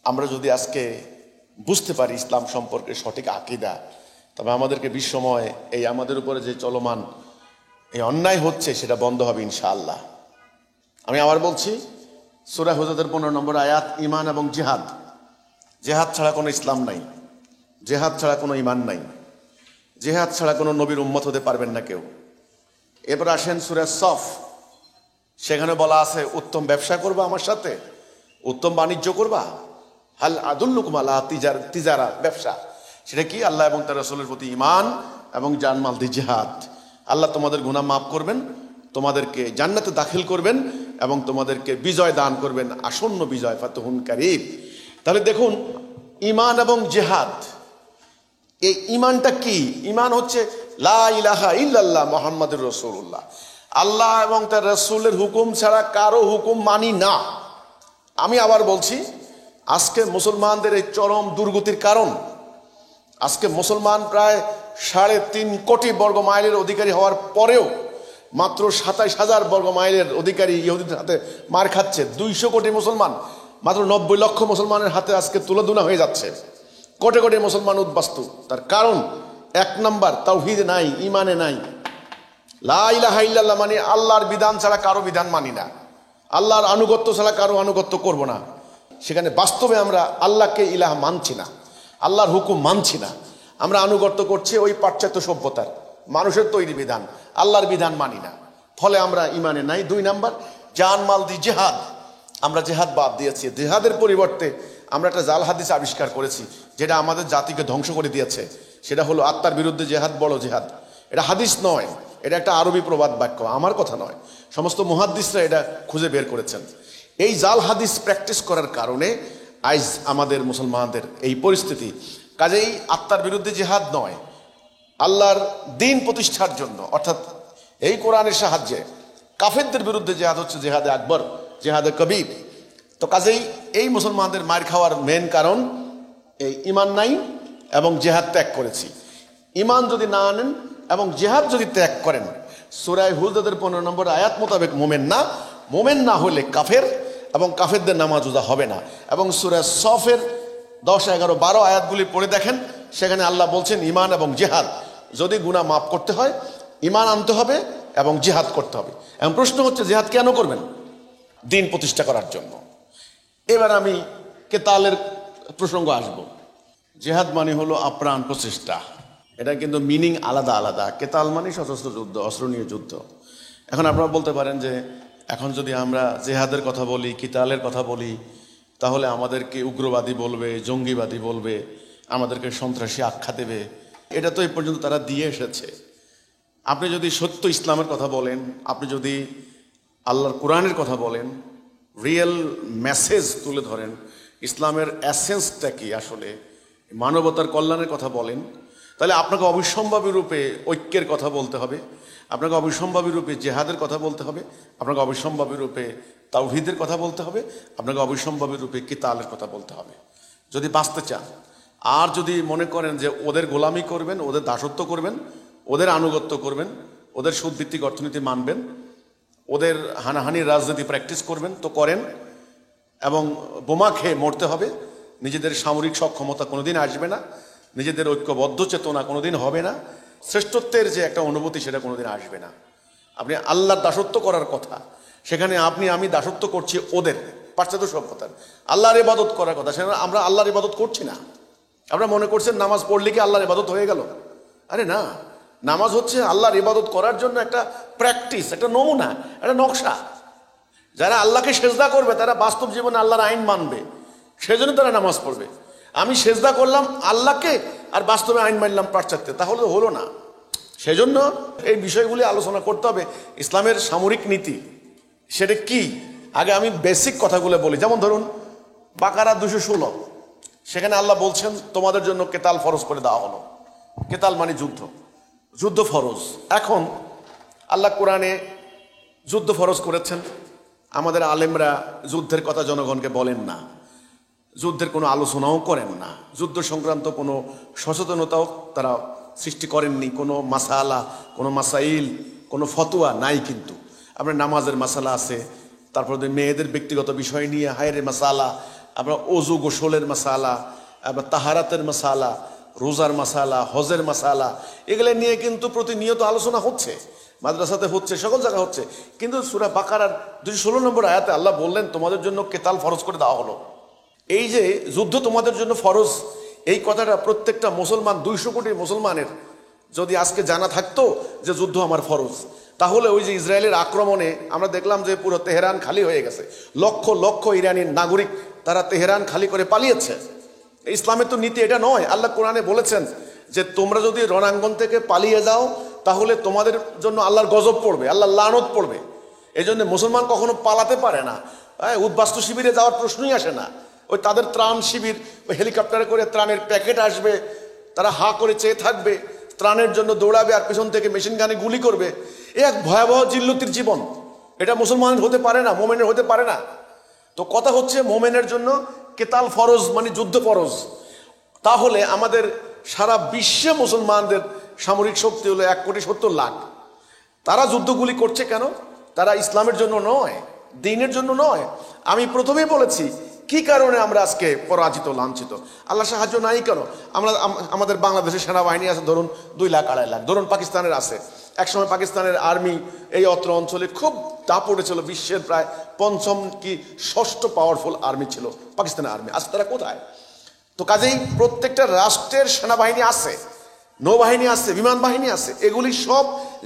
A: আমরা যদি আজকে বুঝতে পারি ইসলাম সম্পর্কে সঠিক আকীদা, তবে আমাদেরকে বিশ্বময় এই আমাদের উপরে যে চলমান এই অন্যায় হচ্ছে সেটা বন্ধ হবে ইনশাআল্লাহ। আমি আবার বলছি, সূরা হুজুরাতের 15 নম্বর আয়াত, ঈমান এবং জিহাদ, জিহাদ ছাড়া কোনো ইসলাম নাই, জিহাদ ছাড়া কোনো ঈমান নাই, জিহাদ ছাড়া কোনো নবীর উম্মত হতে পারবেন না কেউ। এবার আসেন সূরা সফ, সেখানে বলা আছে উত্তম ব্যবসা করবা আমার সাথে, উত্তম বাণিজ্য করবা। হাল আদুল্লুকুম আলা তিজারা, ব্যবসা সেটা কি? আল্লাহ এবং তার রাসূলের প্রতি ঈমান এবং জানমাল দিয়ে জিহাদ। আল্লাহ তোমাদের গুনাহ মাফ করবেন, তোমাদেরকে জান্নাতে দাখিল করবেন এবং তোমাদেরকে বিজয় দান করবেন, আসন্ন বিজয়, ফাতহুন কারীব। তাহলে দেখুন ঈমান এবং জিহাদ, এই ঈমানটা কি? ঈমান হচ্ছে লা ইলাহা ইল্লাল্লাহ মুহাম্মাদুর রাসূলুল্লাহ, আল্লাহ এবং তার রাসূলের হুকুম ছাড়া কারো হুকুম মানি না। আমি আবার বলছি, আজকে মুসলমানদের এই চরম দুর্গতির কারণ, আজকে মুসলমান প্রায় 3.5 কোটি বর্গ মাইলের অধিকারী হওয়ার পরেও মাত্র 27,000 বর্গ মাইলের অধিকারী ইহুদিদের হাতে মার খাচ্ছে। 200 কোটি মুসলমান মাত্র 90 লক্ষ মুসলমানের হাতে আজকে তুলাধুনা হয়ে যাচ্ছে। কোটি কোটি মুসলমান উদ্বাস্তু। তার কারণ 1 নাম্বার, তাওহীদ নাই, ঈমানে নাই। লা ইলাহা ইল্লাল্লাহ মানে আল্লাহর বিধান ছাড়া কারো বিধান মানি না, আল্লাহর আনুগত্য ছাড়া কারো আনুগত্য করব না। সেখানে বাস্তবে আমরা আল্লাহকে ইলাহ মানছি না, আল্লাহর হুকুম মানছি না, আমরা আনুগত্য করছি ওই পাশ্চাত্য সভ্যতার মানুষের তৈরি বিধান, আল্লাহর বিধান মানি না। ফলে আমরা ঈমানে নাই। 2 নাম্বার, জান মাল দি জিহাদ, আমরা জিহাদ বাদ দিয়েছি। জিহাদের পরিবর্তে আমরা একটা জাল হাদিস আবিষ্কার করেছি যেটা আমাদের জাতিকে ধ্বংস করে দিয়েছে। সেটা হলো আত্মার বিরুদ্ধে জিহাদ বড় জিহাদ। এটা হাদিস নয়, এটা একটা আরবি প্রবাদ বাক্য, আমার কথা নয়, সমস্ত মুহাদ্দিসরা এটা খুঁজে বের করেছেন। এই জাল হাদিস প্র্যাকটিস করার কারণে আজ আমাদের মুসলমানদের এই পরিস্থিতি। কাজেই আত্মার বিরুদ্ধে জিহাদ নয়, আল্লাহর দ্বীন প্রতিষ্ঠার জন্য, অর্থাৎ এই কোরআনের সাহায্যে কাফেরদের বিরুদ্ধে জিহাদ হচ্ছে জিহাদে আকবর, জিহাদে কবির। তো কাজেই এই মুসলমানদের মার খাওয়ার মেন কারণ এই ঈমান নাই এবং জিহাদ ত্যাগ করেছি। ঈমান যদি না আনেন এবং জিহাদ যদি ত্যাগ করেন, সূরা হুজুরাতের 15 নম্বর আয়াত মোতাবেক মোমেন না হলে কাফের, এবং কাফেরদের নামাজ রোজা হবে না। এবং সূরা সফের 10, 11, 12 আয়াতগুলি পড়ে দেখেন, সেখানে আল্লাহ বলছেন ঈমান এবং জিহাদ, যদি গুনাহ মাফ করতে হয় ঈমান আনতে হবে এবং জিহাদ করতে হবে। এবং প্রশ্ন হচ্ছে জিহাদ কেন করবেন? দ্বীন প্রতিষ্ঠা করার জন্য। এবার আমি কেতালের প্রসঙ্গ আসব। জিহাদ মানে হলো আপ্রাণ প্রচেষ্টা, এটা কিন্তু মিনিং আলাদা আলাদা। কেতাল মানে সশস্ত্র যুদ্ধ, অস্ত্র নিয়ে যুদ্ধ। এখন আপনারা বলতে পারেন যে এখন যদি আমরা জিহাদের কথা বলি, কিতালের কথা বলি, তাহলে আমাদেরকে উগ্রবাদী বলবে, জঙ্গিবাদী বলবে, আমাদেরকে সন্ত্রাসী আখ্যা দেবে। এটা তো এই পর্যন্ত তারা দিয়ে এসেছে। আপনি যদি সত্য ইসলামের কথা বলেন, আপনি যদি আল্লাহর কোরআনের কথা বলেন, রিয়েল মেসেজ তুলে ধরেন, ইসলামের এসেন্সটা কি আসলে, মানবতার কল্যাণের কথা বলেন, তাহলে আপনাকে অবিসম্ভাবী রূপে ঐক্যের কথা বলতে হবে, আপনাকে অবিসম্ভাবী রূপে জেহাদের কথা বলতে হবে, আপনাকে অবিসম্ভাবী রূপে তাওহীদের কথা বলতে হবে, আপনাকে অবিসম্ভাবী রূপে কিতালের কথা বলতে হবে যদি বাঁচতে চান। আর যদি মনে করেন যে ওদের গোলামি করবেন, ওদের দাসত্ব করবেন, ওদের আনুগত্য করবেন, ওদের সুদভিত্তিক অর্থনীতি মানবেন, ওদের হানাহানির রাজনীতি প্র্যাকটিস করবেন, তো করেন, এবং বোমা খেয়ে মরতে হবে। নিজেদের সামরিক সক্ষমতা কোনোদিন আসবে না, নিজেদের ঐক্যবদ্ধ চেতনা কোনোদিন হবে না, শ্রেষ্ঠত্বের যে একটা অনুভূতি সেটা কোনোদিন আসবে না। আপনি আল্লাহর দাসত্ব করার কথা, সেখানে আমি দাসত্ব করছি ওদের পাশ্চাত্য সভ্যতার। আল্লাহর ইবাদত করার কথা, সেখানে আমরা আল্লাহর ইবাদত করছি না। আপনারা মনে করছেন নামাজ পড়লে কি আল্লাহর ইবাদত হয়ে গেল? আরে না, নামাজ হচ্ছে আল্লাহর ইবাদত করার জন্য একটা প্র্যাকটিস, একটা নমুনা, একটা নকশা। যারা আল্লাহকে সেজদা করবে তারা বাস্তব জীবনে আল্লাহর আইন মানবে, সেজন্য তারা নামাজ পড়বে। আমি সেজদা করলাম আল্লাহকে আর বাস্তবে আইন মানলাম পাশ্চাত্যে, তাহলে হলো না। সেজন্য এই বিষয়গুলি আলোচনা করতে হবে। ইসলামের সামরিক নীতি, সেটা কি? আগে আমি বেসিক কথাগুলো বলি। যেমন ধরুন বাকারা 216, সেখানে আল্লাহ বলছেন তোমাদের জন্য কেতাল ফরজ করে দেওয়া হলো। কেতাল মানে যুদ্ধ, যুদ্ধ ফরজ। এখন আল্লাহ কোরআনে যুদ্ধ ফরজ করেছেন, আমাদের আলেমরা যুদ্ধের কথা জনগণকে বলেন না, যুদ্ধের কোনো আলোচনাও করেন না, যুদ্ধ সংক্রান্ত কোনো সচেতনতাও তারা সৃষ্টি করেননি। কোনো মাসালা, কোনো মাসাইল, কোনো ফতোয়া নাই। কিন্তু আপনার নামাজের মাসালা আছে, তারপরে মেয়েদের ব্যক্তিগত বিষয় নিয়ে হায়ের মাসালা, আপনার অজু গোসলের মাসালা, আবার তাহারাতের মাসালা, রোজার মাসালা, হজের মাসালা, এগুলো নিয়ে কিন্তু প্রতিনিয়ত আলোচনা হচ্ছে, মাদ্রাসাতে হচ্ছে, সকল জায়গায় হচ্ছে। কিন্তু সূরা বাকারার 216 নম্বর আয়াতে আল্লাহ বললেন তোমাদের জন্য কেতাল ফরজ করে দেওয়া হলো। এই যে যুদ্ধ তোমাদের জন্য ফরজ, এই কথাটা প্রত্যেকটা মুসলমান, 200 কোটি মুসলমানের যদি আজকে জানা থাকতো যে যুদ্ধ আমার ফরজ, তাহলে ওই যে ইসরায়েলের আক্রমণে আমরা দেখলাম যে পুরো তেহরান খালি হয়ে গেছে, লক্ষ লক্ষ ইরানির নাগরিক তারা তেহরান খালি করে পালিয়েছে। ইসলামের তো নীতি এটা নয়। আল্লাহ কোরআনে বলেছেন যে তোমরা যদি রণাঙ্গন থেকে পালিয়ে যাও তাহলে তোমাদের জন্য আল্লাহর গজব পড়বে, আল্লাহর লানত পড়বে। এই জন্য মুসলমান কখনো পালাতে পারে না। উদ্বাস্তু শিবিরে যাওয়ার প্রশ্নই আসে না। ওই তাদের ত্রাণ শিবির, ওই হেলিকপ্টারে করে ত্রাণের প্যাকেট আসবে, তারা হা করে চেয়ে থাকবে, ত্রাণের জন্য দৌড়াবে আর পেছন থেকে মেশিন গানে গুলি করবে। এ এক ভয়াবহ জিল্লতির জীবন। এটা মুসলমানের হতে পারে না, মোমেনের হতে পারে না। তো কথা হচ্ছে মোমেনের জন্য কেতাল ফরজ মানে যুদ্ধ ফরজ। তাহলে আমাদের সারা বিশ্বে মুসলমানদের সামরিক শক্তি হলো 1,70,00,000। তারা যুদ্ধগুলি করছে কেন? তারা ইসলামের জন্য নয়, দ্বীনের জন্য নয়। আমি প্রথমেই বলেছি কি কারণে আমরা আজকে পরাজিত, লাঞ্ছিত। আল্লাহ সাহায্য নাই কেন? আমাদের বাংলাদেশের সেনাবাহিনী আছে ধরুন 2 লাখ 2.5 লাখ, ধরুন পাকিস্তানের আছে। একসময় পাকিস্তানের আর্মি এই অত্র অঞ্চলে খুব দাপটে ছিল, বিশ্বের প্রায় 5ম কি 6ষ্ঠ পাওয়ারফুল আর্মি ছিল পাকিস্তানের আর্মি। আজ তারা কোথায়? তো কাজেই প্রত্যেকটা রাষ্ট্রের সেনাবাহিনী আছে, নৌবাহিনী আছে, বিমান বাহিনী আছে। এগুলি সব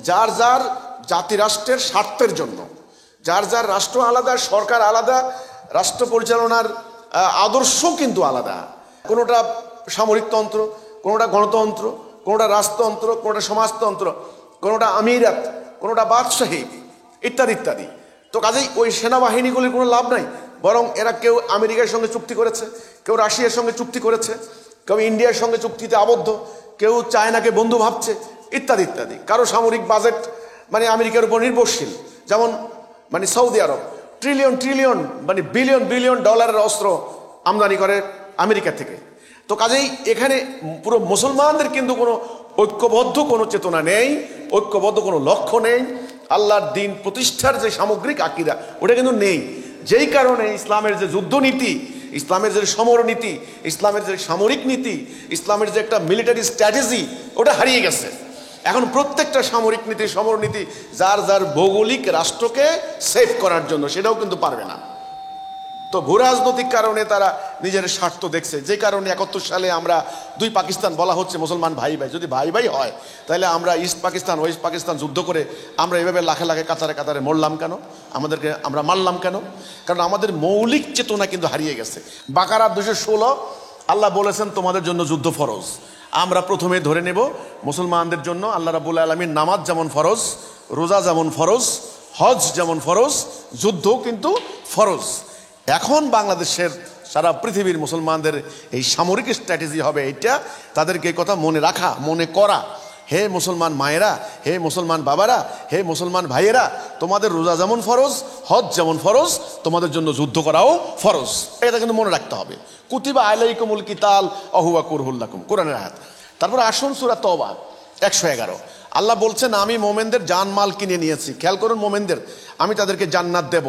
A: যার যার জাতি রাষ্ট্রের স্বার্থের জন্য। যার যার রাষ্ট্র আলাদা, সরকার আলাদা, রাষ্ট্র পরিচালনার আদর্শ কিন্তু আলাদা। কোনোটা সামরিকতন্ত্র, কোনোটা গণতন্ত্র, কোনোটা রাজতন্ত্র, কোনোটা সমাজতন্ত্র, কোনোটা আমিরাত, কোনোটা বাদশাহী, ইত্যাদি ইত্যাদি। তো কাজেই ওই সেনাবাহিনীগুলির কোনো লাভ নাই। বরং এরা কেউ আমেরিকার সঙ্গে চুক্তি করেছে, কেউ রাশিয়ার সঙ্গে চুক্তি করেছে, কেউ ইন্ডিয়ার সঙ্গে চুক্তিতে আবদ্ধ, কেউ চায়নাকে বন্ধু ভাবছে, ইত্যাদি ইত্যাদি। কারো সামরিক বাজেট মানে আমেরিকার উপর নির্ভরশীল। যেমন মানে সৌদি আরব ট্রিলিয়ন ট্রিলিয়ন মানে বিলিয়ন বিলিয়ন ডলারের অস্ত্র আমদানি করে আমেরিকা থেকে। তো কাজেই এখানে পুরো মুসলমানদের কিন্তু কোনো ঐক্যবদ্ধ কোনো চেতনা নেই, ঐক্যবদ্ধ কোনো লক্ষ্য নেই। আল্লাহর দ্বীন প্রতিষ্ঠার যে সামগ্রিক আকীদা ওটা কিন্তু নেই। যেই কারণে ইসলামের যে যুদ্ধনীতি, ইসলামের যে সমরনীতি, ইসলামের যে সামরিক নীতি, ইসলামের যে একটা মিলিটারি স্ট্র্যাটেজি, ওটা হারিয়ে গেছে। এখন প্রত্যেকটা সামরিক নীতি, সমরনীতি যার যার ভৌগোলিক রাষ্ট্রকে সেভ করার জন্য, সেটাও কিন্তু পারবে না। তো ভূরাজনৈতিক কারণে তারা নিজের স্বার্থ দেখছে। যে কারণে 71 সালে আমরা 2 পাকিস্তান বলা হচ্ছে মুসলমান ভাই ভাই। যদি ভাই ভাই হয় তাহলে আমরা ইস্ট পাকিস্তান ওয়েস্ট পাকিস্তান যুদ্ধ করে আমরা এভাবে লাখে লাখে কাতারে কাতারে মরলাম কেন? আমাদেরকে আমরা মারলাম কেন? কারণ আমাদের মৌলিক চেতনা কিন্তু হারিয়ে গেছে। বাকারা 216 আল্লাহ বলেছেন তোমাদের জন্য যুদ্ধ ফরজ। আমরা প্রথমে ধরে নেব মুসলমানদের জন্য আল্লাহ রাব্বুল আলামিন নামাজ যেমন ফরজ, রোজা যেমন ফরজ, হজ যেমন ফরজ, যুদ্ধও কিন্তু ফরজ। এখন বাংলাদেশের সারা পৃথিবীর মুসলমানদের এই সামরিক স্ট্র্যাটেজি হবে এটা, তাদেরকে এই কথা মনে রাখা, মনে করা। হে মুসলমান মায়েরা, হে মুসলমান বাবারা, হে মুসলমান ভাইয়েরা, তোমাদের রোজা যেমন ফরজ, হজ যেমন ফরজ, তোমাদের জন্য যুদ্ধ করাও ফরজ। এটা কিন্তু মনে রাখতে হবে। কুতিবা আলাইকুমুল কিতাল অহুয়া কুরহুল লাকুম, কোরআনের আয়াত। তারপর আসুন সূরা তওবা 111। আল্লাহ বলছেন আমি মোমেনদের জানমাল কিনে নিয়েছি। খেয়াল করুন, মোমেনদের আমি তাদেরকে জান্নাত দেব।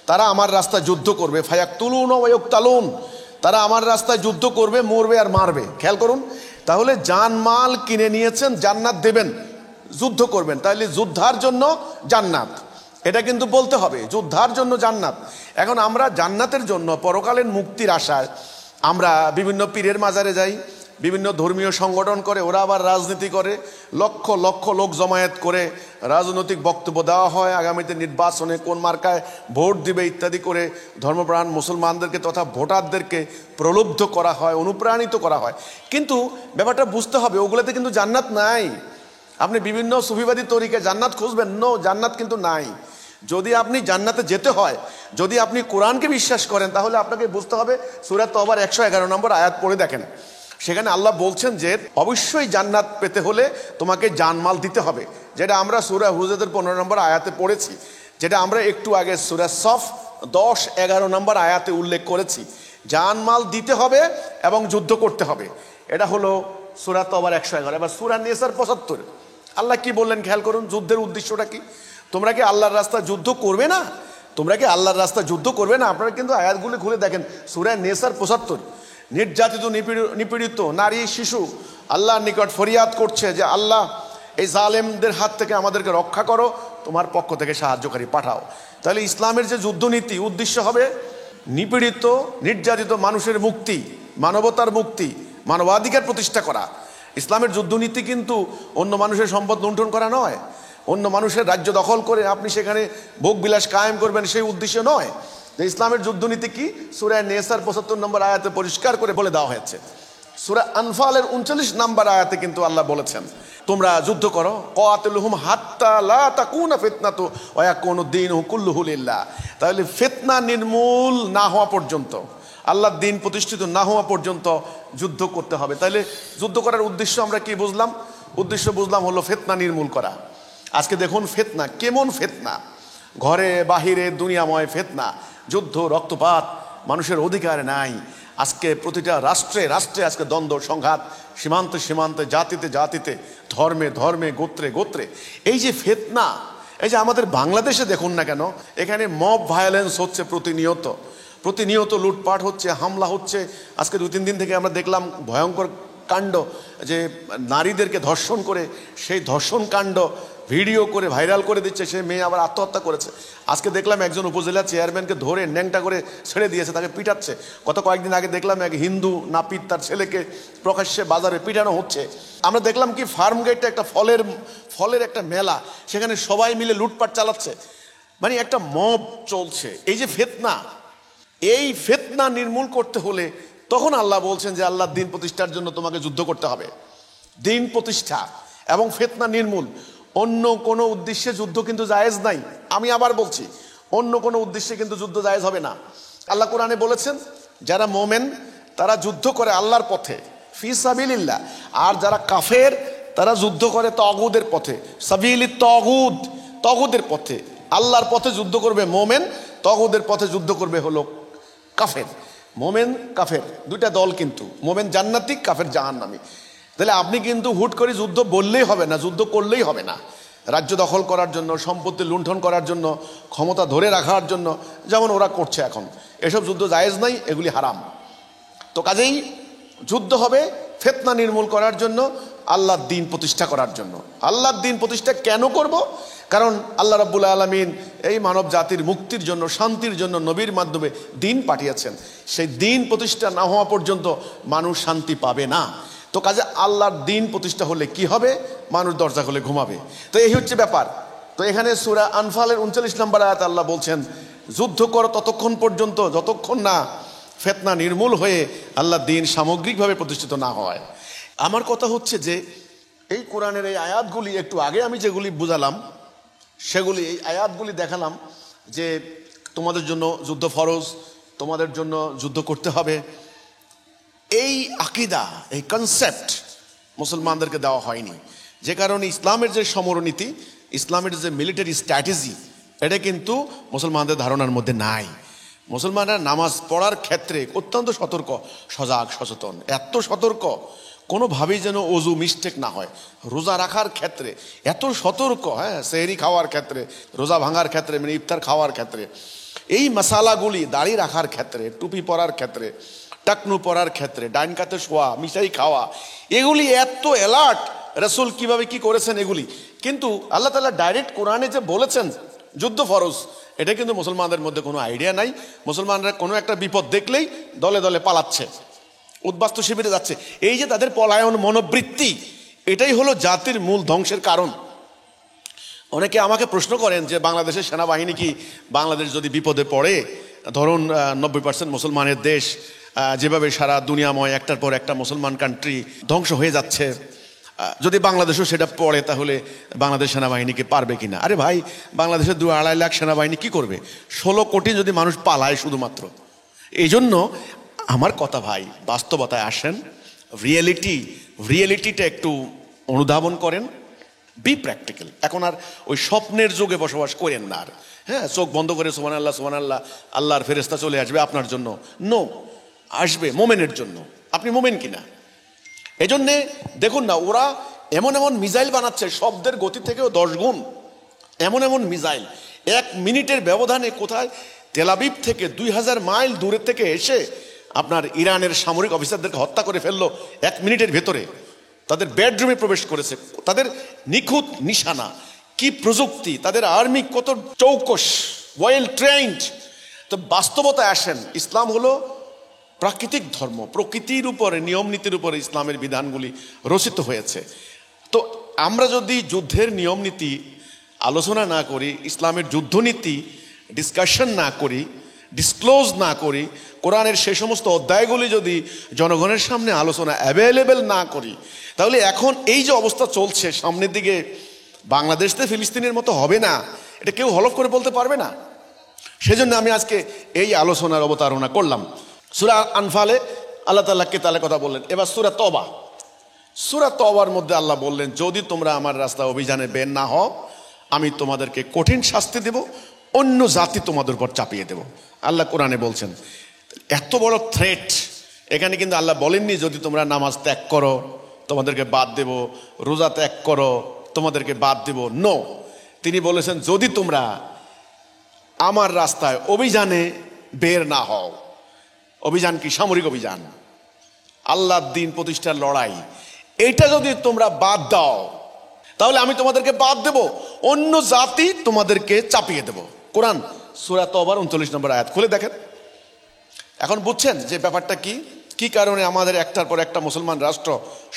A: তারা আমার রাস্তায় যুদ্ধ করবে, ফায়াকতুলুন ওয়া ইউকতালুন, তারা আমার রাস্তায় যুদ্ধ করবে, মরবে আর মারবে। খেয়াল করুন, তাহলে জানমাল কিনে নিয়েছেন, জান্নাত দেবেন, যুদ্ধ করবেন। তাহলে যুদ্ধার জন্য জান্নাত, এটা কিন্তু বলতে হবে, যুদ্ধার জন্য জান্নাত। এখন আমরা জান্নাতের জন্য পরকালীন মুক্তির আশায় আমরা বিভিন্ন পীরের মাজারে যাই, বিভিন্ন ধর্মীয় সংগঠন করে, ওরা আবার রাজনীতি করে, লক্ষ লক্ষ লোক জমায়েত করে রাজনৈতিক বক্তব্য দেওয়া হয়, আগামীতে নির্বাচনে কোন মার্কায় ভোট দিবে ইত্যাদি করে ধর্মপ্রাণ মুসলমানদেরকে তথা ভোটারদেরকে প্রলুব্ধ করা হয়, অনুপ্রাণিত করা হয়। কিন্তু ব্যাপারটা বুঝতে হবে, ওগুলোতে কিন্তু জান্নাত নাই। আপনি বিভিন্ন সুফিবাদী তরিকায় জান্নাত খুঁজবেন, নো, জান্নাত কিন্তু নাই। যদি আপনি জান্নাতে যেতে হয়, যদি আপনি কোরআনকে বিশ্বাস করেন, তাহলে আপনাকে বুঝতে হবে সূরা তওবার 111 নম্বর আয়াত পড়ে দেখেন। সেখানে আল্লাহ বলছেন যে অবশ্যই জান্নাত পেতে হলে তোমাকে জানমাল দিতে হবে, যেটা আমরা সূরা হুজুরাতের 15 নম্বর আয়াতে পড়েছি, যেটা আমরা একটু আগে সূরা সফ 10-11 নম্বর আয়াতে উল্লেখ করেছি। জানমাল দিতে হবে এবং যুদ্ধ করতে হবে, এটা হলো সূরা তওবার 111। এবার সূরা নিসার 75 আল্লাহ কি বললেন খেয়াল করুন, যুদ্ধের উদ্দেশ্যটা কি? তোমরা কি আল্লাহর রাস্তায় যুদ্ধ করবে না? তোমরা কি আল্লাহর রাস্তায় যুদ্ধ করবে না? আপনারা কিন্তু আয়াতগুলো খুলে দেখেন, সূরা নিসার 75। নির্যাতিত নিপীড়িত নারী শিশু আল্লাহর নিকট ফরিয়াদ করছে যে আল্লাহ এই জালেমদের হাত থেকে আমাদেরকে রক্ষা করো, তোমার পক্ষ থেকে সাহায্যকারী পাঠাও। তাহলে ইসলামের যে যুদ্ধনীতি উদ্দেশ্য হবে নিপীড়িত নির্যাতিত মানুষের মুক্তি, মানবতার মুক্তি, মানবাধিকার প্রতিষ্ঠা করা। ইসলামের যুদ্ধনীতি কিন্তু অন্য মানুষের সম্পদ লুণ্ঠন করা নয়, অন্য মানুষের রাজ্য দখল করে আপনি সেখানে ভোগবিলাস কায়েম করবেন, সেই উদ্দেশ্য নয়। ইসলামের যুদ্ধনীতি কি? সূরা নিসার 75 নম্বর আয়াতে পরিষ্কার করে বলে দেওয়া হয়েছে। সূরা আনফালের 39 নম্বর আয়াতে কিন্তু আল্লাহ বলেছেন তোমরা যুদ্ধ করো, কাতিলুহুম হাত্তা লা তাকুনা ফিতনাতু ওয়া ইয়াকুনুদ দীনু কুল্লুহু লিল্লাহ। তাহলে ফিতনা নির্মূল না হওয়া পর্যন্ত, আল্লাহর দ্বীন প্রতিষ্ঠিত না হওয়া পর্যন্ত যুদ্ধ করতে হবে। তাহলে যুদ্ধ করার উদ্দেশ্য আমরা কি বুঝলাম? উদ্দেশ্য বুঝলাম হলো ফিতনা নির্মূল করা। আজকে দেখুন ফিতনা কেমন ফিতনা, ঘরে বাহিরে দুনিয়াময় ফিতনা, যুদ্ধ, রক্তপাত, মানুষের অধিকার নাই। আজকে প্রতিটা রাষ্ট্রে রাষ্ট্রে আজকে দ্বন্দ্ব সংঘাত, সীমান্তে সীমান্তে, জাতিতে জাতিতে, ধর্মে ধর্মে, গোত্রে গোত্রে। এই যে ফিতনা, এই যে আমাদের বাংলাদেশে দেখুন না কেন, এখানে মব ভায়োলেন্স হচ্ছে প্রতিনিয়ত, প্রতিনিয়ত লুটপাট হচ্ছে, হামলা হচ্ছে। আজকে 2-3 দিন থেকে আমরা দেখলাম ভয়ঙ্কর কাণ্ড, যে নারীদেরকে ধর্ষণ করে সেই ধর্ষণ কাণ্ড ভিডিও করে ভাইরাল করে দিচ্ছে, সে মেয়ে আবার আত্মহত্যা করেছে। আজকে দেখলাম একজন উপজেলা চেয়ারম্যানকে ধরে ন্যাংটা করে ছেড়ে দিয়েছে, তাকে পিটাচ্ছে। কয়েকদিন আগে দেখলাম এক হিন্দু নাপিত তার ছেলেকে প্রকাশ্যে বাজারে পিটানো হচ্ছে। আমরা দেখলাম কি ফার্ম গেটে একটা ফলের একটা মেলা, সেখানে সবাই মিলে লুটপাট চালাচ্ছে, মানে একটা মব চলছে। এই যে ফিতনা, এই ফিতনা নির্মূল করতে হলে তখন আল্লাহ বলছেন যে আল্লাহর দ্বীন প্রতিষ্ঠার জন্য তোমাকে যুদ্ধ করতে হবে। দ্বীন প্রতিষ্ঠা এবং ফিতনা নির্মূল, অন্য কোনো উদ্দেশ্যে যুদ্ধ কিন্তু জায়েজ নাই। আমি আবার বলছি, অন্য কোনো উদ্দেশ্যে কিন্তু যুদ্ধ জায়েজ হবে না। আল্লাহ কোরআনে বলেছেন যারা মোমেন তারা যুদ্ধ করে আল্লাহর পথে ফি সাবিলিল্লাহ, আর যারা কাফের তারা যুদ্ধ করে তাগুদের পথে, সাবিলি তাগুদ, তাগুদের পথে। আল্লাহর পথে যুদ্ধ করবে মোমেন, তাগুদের পথে যুদ্ধ করবে হলো কাফের। মোমেন কাফের দুইটা দল, কিন্তু মোমেন জান্নাতি, কাফের জাহান্নামী। তাহলে আপনি কিন্তু হুট করে যুদ্ধ বললেই হবে না, যুদ্ধ করলেই হবে না। রাজ্য দখল করার জন্য, সম্পত্তি লুণ্ঠন করার জন্য, ক্ষমতা ধরে রাখার জন্য, যেমন ওরা করছে এখন, এসব যুদ্ধ জায়েজ নাই, এগুলি হারাম। তো কাজেই যুদ্ধ হবে ফিতনা নির্মূল করার জন্য, আল্লাহর দ্বীন প্রতিষ্ঠা করার জন্য। আল্লাহর দ্বীন প্রতিষ্ঠা কেন করব? কারণ আল্লাহ রাব্বুল আলামিন এই মানব জাতির মুক্তির জন্য, শান্তির জন্য নবীর মাধ্যমে দ্বীন পাঠিয়েছেন। সেই দ্বীন প্রতিষ্ঠা না হওয়া পর্যন্ত মানুষ শান্তি পাবে না। তো কাজে আল্লাহর দ্বীন প্রতিষ্ঠা হলে কি হবে? মানুষ দরজা খুলে ঘুমাবে। তো এই হচ্ছে ব্যাপার। তো এখানে সূরা আনফালের 39 নম্বর আয়াতে আল্লাহ বলছেন যুদ্ধ করো ততক্ষণ পর্যন্ত যতক্ষণ না ফিতনা নির্মূল হয়ে আল্লাহর দ্বীন সামগ্রিকভাবে প্রতিষ্ঠিত না হয়। আমার কথা হচ্ছে যে এই কোরআনের এই আয়াতগুলি, একটু আগে আমি যেগুলি বুঝালাম সেগুলি, এই আয়াতগুলি দেখালাম যে তোমাদের জন্য যুদ্ধ ফরজ, তোমাদের জন্য যুদ্ধ করতে হবে। এই আকিদা, এই কনসেপ্ট মুসলমানদেরকে দেওয়া হয়নি, যে কারণে ইসলামের যে সমরনীতি, ইসলামের যে মিলিটারি স্ট্র্যাটেজি, এটা কিন্তু মুসলমানদের ধারণার মধ্যে নাই। মুসলমানরা নামাজ পড়ার ক্ষেত্রে অত্যন্ত সতর্ক, সজাগ, সচেতন, এত সতর্ক কোনোভাবেই যেন অজু মিস্টেক না হয়। রোজা রাখার ক্ষেত্রে এত সতর্ক, হ্যাঁ, সেহরি খাওয়ার ক্ষেত্রে, রোজা ভাঙার ক্ষেত্রে, মানে ইফতার খাওয়ার ক্ষেত্রে, এই মশালাগুলি দাড়ি রাখার ক্ষেত্রে, টুপি পরার ক্ষেত্রে, টাকনু পরার ক্ষেত্রে, ডাইন কাতে শোয়া, মিঠাই খাওয়া, এগুলি এত অ্যালার্ট। রাসূল কিভাবে কি করেছেন এগুলি, কিন্তু আল্লাহ তাআলা ডাইরেক্ট কোরআনে যে বলেছেন যুদ্ধ ফরজ, এটা কিন্তু মুসলমানদের মধ্যে কোনো আইডিয়া নাই। মুসলমানরা কোনো একটা বিপদ দেখলেই দলে দলে পালাচ্ছে, উদ্বাস্তু শিবিরে যাচ্ছে। এই যে তাদের পলায়ন মনোবৃত্তি, এটাই হলো জাতির মূল ধ্বংসের কারণ। অনেকে আমাকে প্রশ্ন করেন যে বাংলাদেশের সেনাবাহিনী কি, বাংলাদেশ যদি বিপদে পড়ে, ধরুন 90% মুসলমানের দেশ, যেভাবে সারা দুনিয়াময় একটার পর একটা মুসলমান কান্ট্রি ধ্বংস হয়ে যাচ্ছে, যদি বাংলাদেশও সেটা পড়ে তাহলে বাংলাদেশ সেনাবাহিনীকে পারবে কিনা? আরে ভাই, বাংলাদেশের 2-2.5 লাখ সেনাবাহিনী কি করবে? 16 কোটি যদি মানুষ পালায় শুধুমাত্র। এই জন্য আমার কথা ভাই, বাস্তবতায় আসেন, রিয়েলিটিটা একটু অনুধাবন করেন, বি প্র্যাকটিক্যাল। এখন আর ওই স্বপ্নের যুগে বসবাস করেন না আর। হ্যাঁ, চোখ বন্ধ করে সুবহানাল্লাহ সুবহানাল্লাহ, আল্লাহর ফেরেশতা চলে আসবে আপনার জন্য। নো, আসবে মোমেনের জন্য। আপনি মোমেন কিনা? এই জন্যে দেখুন না, ওরা এমন এমন মিসাইল বানাচ্ছে শব্দের গতি থেকেও 10 গুণ। এমন মিসাইল 1 মিনিটের ব্যবধানে কোথায় তেল আবিব থেকে 2000 মাইল দূরে থেকে এসে আপনার ইরানের সামরিক অফিসারদেরকে হত্যা করে ফেললো 1 মিনিটের ভেতরে। তাদের বেডরুমে প্রবেশ করেছে। তাদের নিখুঁত নিশানা, কি প্রযুক্তি, তাদের আর্মি কত চৌকস, ওয়েল ট্রেন্ড। তো বাস্তবতায় আসেন, ইসলাম হলো প্রাকৃতিক ধর্ম, প্রকৃতির উপরে, নিয়ম নীতির উপরে ইসলামের বিধানগুলি রচিত হয়েছে। তো আমরা যদি যুদ্ধের নিয়ম নীতি আলোচনা না করি, ইসলামের যুদ্ধনীতি ডিসকাশন না করি, ডিসক্লোজ না করি, কোরআনের সেই সমস্ত অধ্যায়গুলি যদি জনগণের সামনে আলোচনা অ্যাভেলেবেল না করি, তাহলে এখন এই যে অবস্থা চলছে, সামনের দিকে বাংলাদেশতে ফিলিস্তিনের মতো হবে না, এটা কেউ হলফ করে বলতে পারবে না। সেজন্য আমি আজকে এই আলোচনার অবতারণা করলাম। সূরা আনফালে আল্লাহ তাআলা কেতালের কথা বললেন। এবার সূরা তওবার মধ্যে আল্লাহ বললেন, যদি তোমরা আমার রাস্তা অভিযানে বের না হও, আমি তোমাদেরকে কঠিন শাস্তি দেব, অন্য জাতি তোমাদের উপর চাপিয়ে দেব। আল্লাহ কোরআনে বলছেন। এত বড় থ্রেট। এখানে কিন্তু আল্লাহ বলেননি যদি তোমরা নামাজ ত্যাগ করো তোমাদেরকে বাদ দেব, রোজা ত্যাগ করো তোমাদেরকে বাদ দেব। নো, তিনি বলেছেন যদি তোমরা আমার রাস্তায় অভিযানে বের না হও। অভিযান কি? সামরিক অভিযান, আল্লাহর দ্বীন প্রতিষ্ঠার লড়াই। এটা যদি তোমরা বাদ দাও তাহলে আমি তোমাদেরকে বাদ দেব, অন্য জাতি তোমাদেরকে চাপিয়ে দেব। কোরআন সূরা তওবার 39 নম্বর আয়াত খুলে দেখেন। এখন বুঝছেন যে ব্যাপারটা কি কারণে আমাদের একটার পর একটা মুসলমান রাষ্ট্র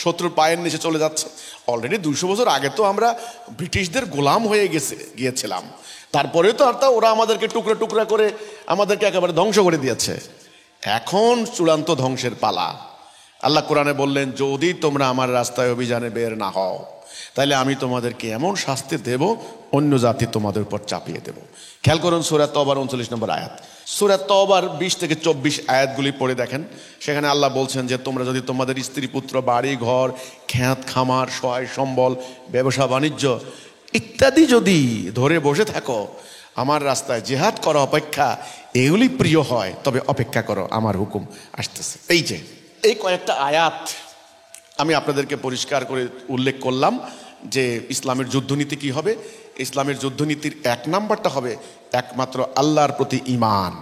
A: শত্রুর পায়ের নিচে চলে যাচ্ছে। অলরেডি 200 বছর আগে তো আমরা ব্রিটিশদের গোলাম হয়ে গিয়েছিলাম। তারপরেও তো ওরা আমাদেরকে টুকরা টুকরা করে আমাদেরকে একেবারে ধ্বংস করে দিয়েছে। এখন চূড়ান্ত ধ্বংসের পালা। আল্লাহ কোরআনে বললেন যদি তোমরা আমার রাস্তায় অভিযানে বের না হও তাহলে আমি তোমাদেরকে এমন শাস্তি দেব, অন্য জাতি তোমাদের উপর চাপিয়ে দেব। খেয়াল করুন সূরা তওবার 39 নম্বর আয়াত। সূরা তওবার 20 থেকে 24 আয়াতগুলি পড়ে দেখেন। সেখানে আল্লাহ বলছেন যে তোমরা যদি তোমাদের স্ত্রী পুত্র, বাড়ি ঘর, ক্ষেত খামার, সহায় সম্বল, ব্যবসা বাণিজ্য ইত্যাদি যদি ধরে বসে থাকো, আমার রাস্তায় জিহাদ করা অপেক্ষা এগুলি প্রিয় হয়, তবে অপেক্ষা করো, আমার হুকুম আসতেছে। এই কয়েকটা আয়াত আমি আপনাদেরকে পরিষ্কার করে উল্লেখ করলাম যে ইসলামের যুদ্ধনীতি কি হবে। ইসলামের যুদ্ধনীতির 1 নাম্বারটা হবে একমাত্র আল্লাহর প্রতি ঈমান।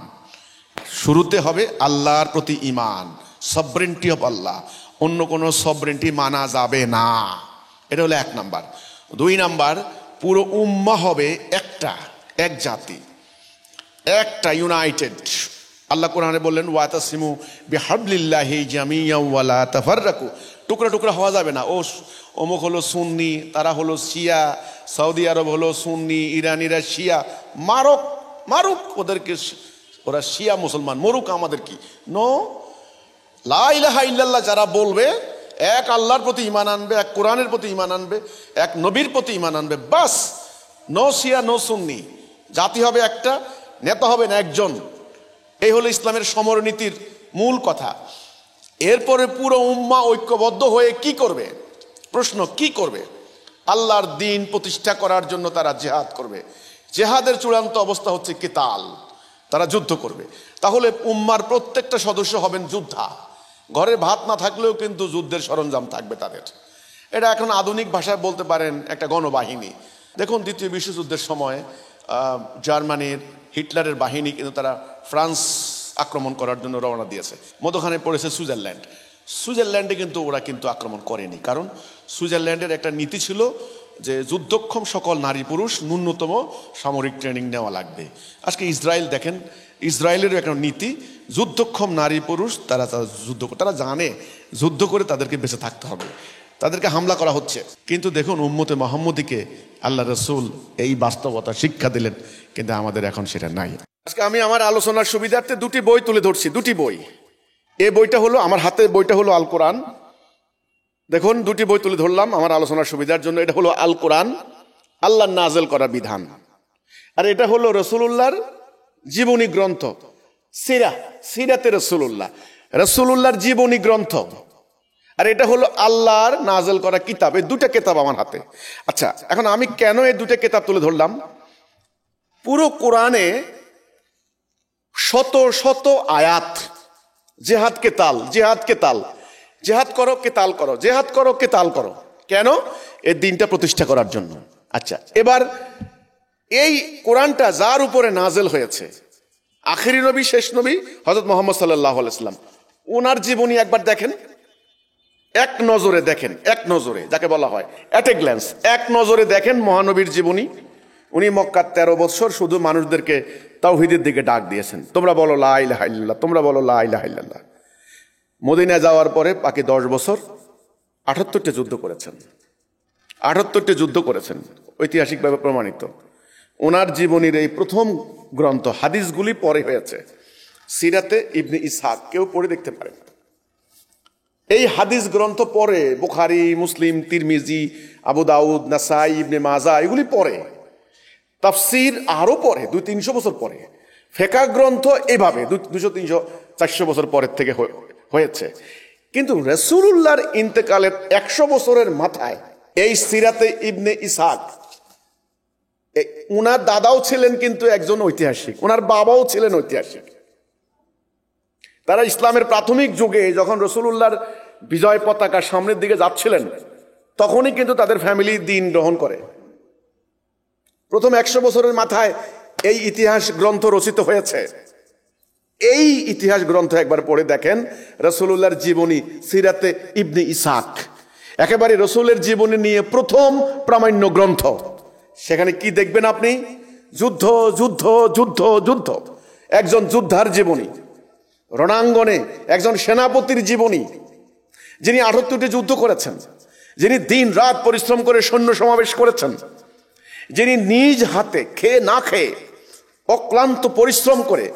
A: শুরুতে হবে আল্লাহর প্রতি ঈমান, সভরেন্টি অফ আল্লাহ, অন্য কোনো সভরেন্টি মানা যাবে না। এটা হলো 1 নাম্বার। 2 নাম্বার, পুরো উম্মাহ হবে এক জাতি, একটা ইউনাইটেড। আল্লাহ কোরআনে বললেন ওয়াতাসিমু বিহাবলিল্লাহি জামিয়ান ওয়া লা তাফাররাকু। টুকরা টুকরা হওয়া যাবে না। অমুক হলো সুন্নি, তারা হলো শিয়া, সৌদি আরব হলো সুন্নি, ইরানিরা শিয়া, মারুক ওদেরকে, ওরা শিয়া মুসলমান, মরুক আমাদের কি। নো, লা ইলাহা ইল্লাল্লাহ যারা বলবে, এক আল্লাহর প্রতি ঈমান আনবে, এক কোরআনের প্রতি ঈমান আনবে, এক নবীর প্রতি ঈমান আনবে, বাস। নো শিয়া, নো সুন্নি। জাতি হবে একটা, নেতা হবেন একজন। এই হলো ইসলামের সমরনীতির মূল কথা। এরপরে পুরো উম্মাহ ঐক্যবদ্ধ হয়ে কি করবে? প্রশ্ন, কি করবে? আল্লাহর দ্বীন প্রতিষ্ঠা করার জন্য তারা জিহাদ করবে। জিহাদের চূড়ান্ত অবস্থা হচ্ছে কিতাল, তারা যুদ্ধ করবে। তাহলে উম্মার প্রত্যেকটা সদস্য হবেন যোদ্ধা। ঘরে ভাত না থাকলেও কিন্তু যুদ্ধের সরঞ্জাম থাকবে তাদের। এটা এখন আধুনিক ভাষায় বলতে পারেন একটা গণবাহিনী। দেখুন, দ্বিতীয় বিশ্বযুদ্ধের সময় জার্মানির হিটলারের বাহিনী কিন্তু তারা ফ্রান্স আক্রমণ করার জন্য রওনা দিয়েছে। মধ্যখানে পড়েছে সুইজারল্যান্ডে কিন্তু ওরা কিন্তু আক্রমণ করেনি, কারণ সুইজারল্যান্ডের একটা নীতি ছিল যে যুদ্ধক্ষম সকল নারী পুরুষ ন্যূনতম সামরিক ট্রেনিং নেওয়া লাগবে। আজকে ইসরায়েল দেখেন, ইসরায়েলেরও একটা নীতি, যুদ্ধক্ষম নারী পুরুষ তারা তারা জানে যুদ্ধ করে তাদেরকে বেঁচে থাকতে হবে, তাদেরকে হামলা করা হচ্ছে। কিন্তু দেখুন উম্মতে মুহাম্মদীকে আল্লাহ রসুল এই বাস্তবতা শিক্ষা দিলেন, কিন্তু আমাদের এখন সেটা নাই। আজকে আমি আমার আলোচনার সুবিধার্থে 2টি বই তুলে ধরছি, 2টি বই। এই বইটা হলো আমার হাতে, বইটা হলো আল কোরআন, দেখুন, দুটি বই তুলে ধরলাম আমার আলোচনার সুবিধার জন্য। এটা হলো আল কোরআন, আল্লাহর নাজেল করা বিধান, আর এটা হলো রসুলুল্লাহর জীবনী গ্রন্থ, সিরাতে রসুলুল্লাহ, রসুলুল্লাহর জীবনী গ্রন্থ, আর এটা হলো আল্লাহর নাজেল করা কিতাব। এই দুটা কিতাব আমার হাতে। আচ্ছা, এখন আমি কেন এই দুটা কিতাব তুলে ধরলাম? পুরো কোরআনে শত শত আয়াত, জেহাদ কেতাল, জেহাদ কেতাল, জেহাদ করো কেতাল করো, জেহাদ করো কেতাল করো। কেন? এই দিনটা প্রতিষ্ঠা করার জন্য। আচ্ছা, এবার এই কোরআনটা যার উপরে নাজেল হয়েছে, আখেরি নবী, শেষ নবী হযরত মুহাম্মদ সাল্লাল্লাহু আলাইহি ওয়াসাল্লাম, ওনার জীবনী একবার দেখেন, এক নজরে দেখেন, এক নজরে, যাকে বলা হয় অ্যাট এ গ্ল্যান্স, এক নজরে দেখেন মহানবীর জীবনী। উনি মক্কার 13 বছর শুধু মানুষদেরকে তাওহীদের দিকে ডাক দিয়েছেন, তোমরা বলো লা ইলাহা ইল্লাল্লাহ, তোমরা বলো লা ইলাহা ইল্লাল্লাহ। মদিনায় যাওয়ার পরে বাকি 10 বছর 78টি যুদ্ধ করেছেন, 78টি যুদ্ধ করেছেন, ঐতিহাসিকভাবে প্রমাণিত। ওনার জীবনীর এই প্রথম গ্রন্থ, হাদিসগুলি পরে হয়েছে, সিরাতে ইবনে ইসহাক, কেউ পড়ে দেখতে পারেন। এই হাদিস গ্রন্থ পরে বুখারী, মুসলিম, তিরমিজি, আবু দাউদ, নাসাই, ইবনে মাজা, এগুলি পরে। তাফসির আরো পরে, 200-300 বছর পরে। ফিকহ গ্রন্থ এভাবে 200-300-400 বছর পরের থেকে হয়েছে। কিন্তু রাসূলুল্লাহর ইন্তেকালের 100 বছরের মাথায় এই সিরাতে ইবনে ইসহাক, উনার দাদাও ছিলেন কিন্তু একজন ঐতিহাসিক, ওনার বাবাও ছিলেন ঐতিহাসিক। তারা ইসলামের প্রাথমিক যুগে যখন রাসূলুল্লাহর বিজয় পতাকা সামনের দিকে যাচ্ছিলেন, তখনই কিন্তু তাদের ফ্যামিলি দ্বীন গ্রহণ করে। প্রথম 100 বছরের মাথায় এই ইতিহাস গ্রন্থ রচিত হয়েছে। এই ইতিহাস গ্রন্থ একবার পড়ে দেখেন, রাসূলুল্লাহর জীবনী, সিরাতে ইবনে ইসহাক, একেবারে রাসূলের জীবনী নিয়ে প্রথম প্রামাণ্য গ্রন্থ। সেখানে কি দেখবেন আপনি? যুদ্ধ, যুদ্ধ, যুদ্ধ, যুদ্ধ। একজন যোদ্ধার জীবনী, রণাঙ্গনে একজন সেনাপতির জীবনী, যিনি 78টি যুদ্ধ করেছেন, যিনি দিন রাত পরিশ্রম করে সৈন্য সমাবেশ করেছেন, যিনি নিজ হাতে খেয়ে না খেয়ে অক্লান্ত পরিশ্রম করে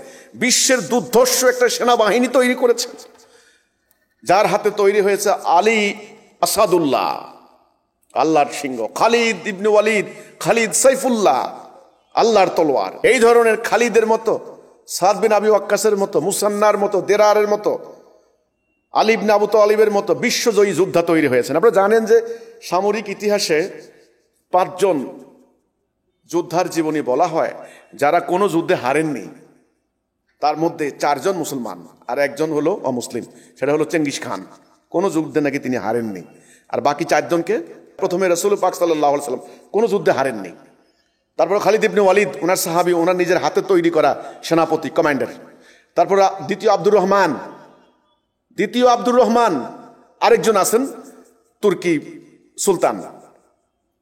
A: বিশ্বের দুর্ধর্ষ একটা সেনাবাহিনী তৈরি করেছেন, যার হাতে তৈরি হয়েছে আলী আসাদুল্লাহ, আল্লাহর সিংহ, খালিদ ইবনে ওয়ালিদ, খালিদ সাইফুল্লাহ, আল্লাহর তলোয়ার। এই ধরনের খালিদের মতো, সাদ বিন আবি ওয়াক্কাসের মতো, মুসান্নার মতো, দেরারের মতো, আলী ইবনে আবু তালিবের মতো বিশ্বজয়ী যোদ্ধা তৈরি হয়েছেন। আপনারা জানেন যে সামরিক ইতিহাসে 5 জন যোদ্ধার জীবনী বলা হয় যারা কোনো যুদ্ধে হারেননি। তার মধ্যে 4 জন মুসলমান আর 1 জন হলো অমুসলিম, সেটা হলো চেঙ্গিস খান। কোনো যুদ্ধে নাকি তিনি হারেননি। আর বাকি 4 জনকে, প্রথমে রাসূল পাক সাল্লাল্লাহু আলাইহি ওয়াসাল্লাম কোনো যুদ্ধে হারেননি। তারপর খালিদ ইবনে ওয়ালিদ, ওনার সাহাবী, ওনার নিজের হাতে তৈরি করা সেনাপতি, কমান্ডার। তারপর দ্বিতীয় আব্দুর রহমান, আরেকজন আছেন তুর্কি সুলতান,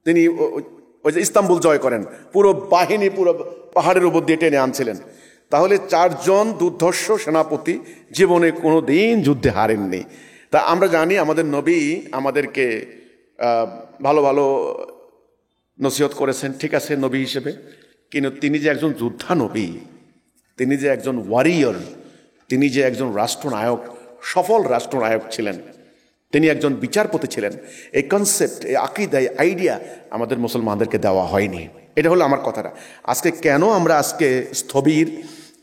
A: তিনি ওই যে ইস্তাম্বুল জয় করেন, পুরো বাহিনী পুরো পাহাড়ের উপর দিয়ে টেনে আনছিলেন। তাহলে 4 জন দুর্ধর্ষ সেনাপতি জীবনে কোনো দিন যুদ্ধে হারেননি। তা আমরা জানি আমাদের নবী আমাদেরকে ভালো ভালো নসিহত করেছেন, ঠিক আছে, নবী হিসেবে, কিন্তু তিনি যে একজন যোদ্ধা নবী, তিনি যে একজন ওয়ারিয়র, তিনি যে একজন রাষ্ট্রনায়ক, সফল রাষ্ট্রনায়ক ছিলেন, তিনি একজন বিচারপতি ছিলেন, এই কনসেপ্ট, এই আকীদা, এই আইডিয়া আমাদের মুসলমানদেরকে দেওয়া হয়নি। এটা হলো আমার কথাটা। আজকে কেন আমরা আজকে স্থবির,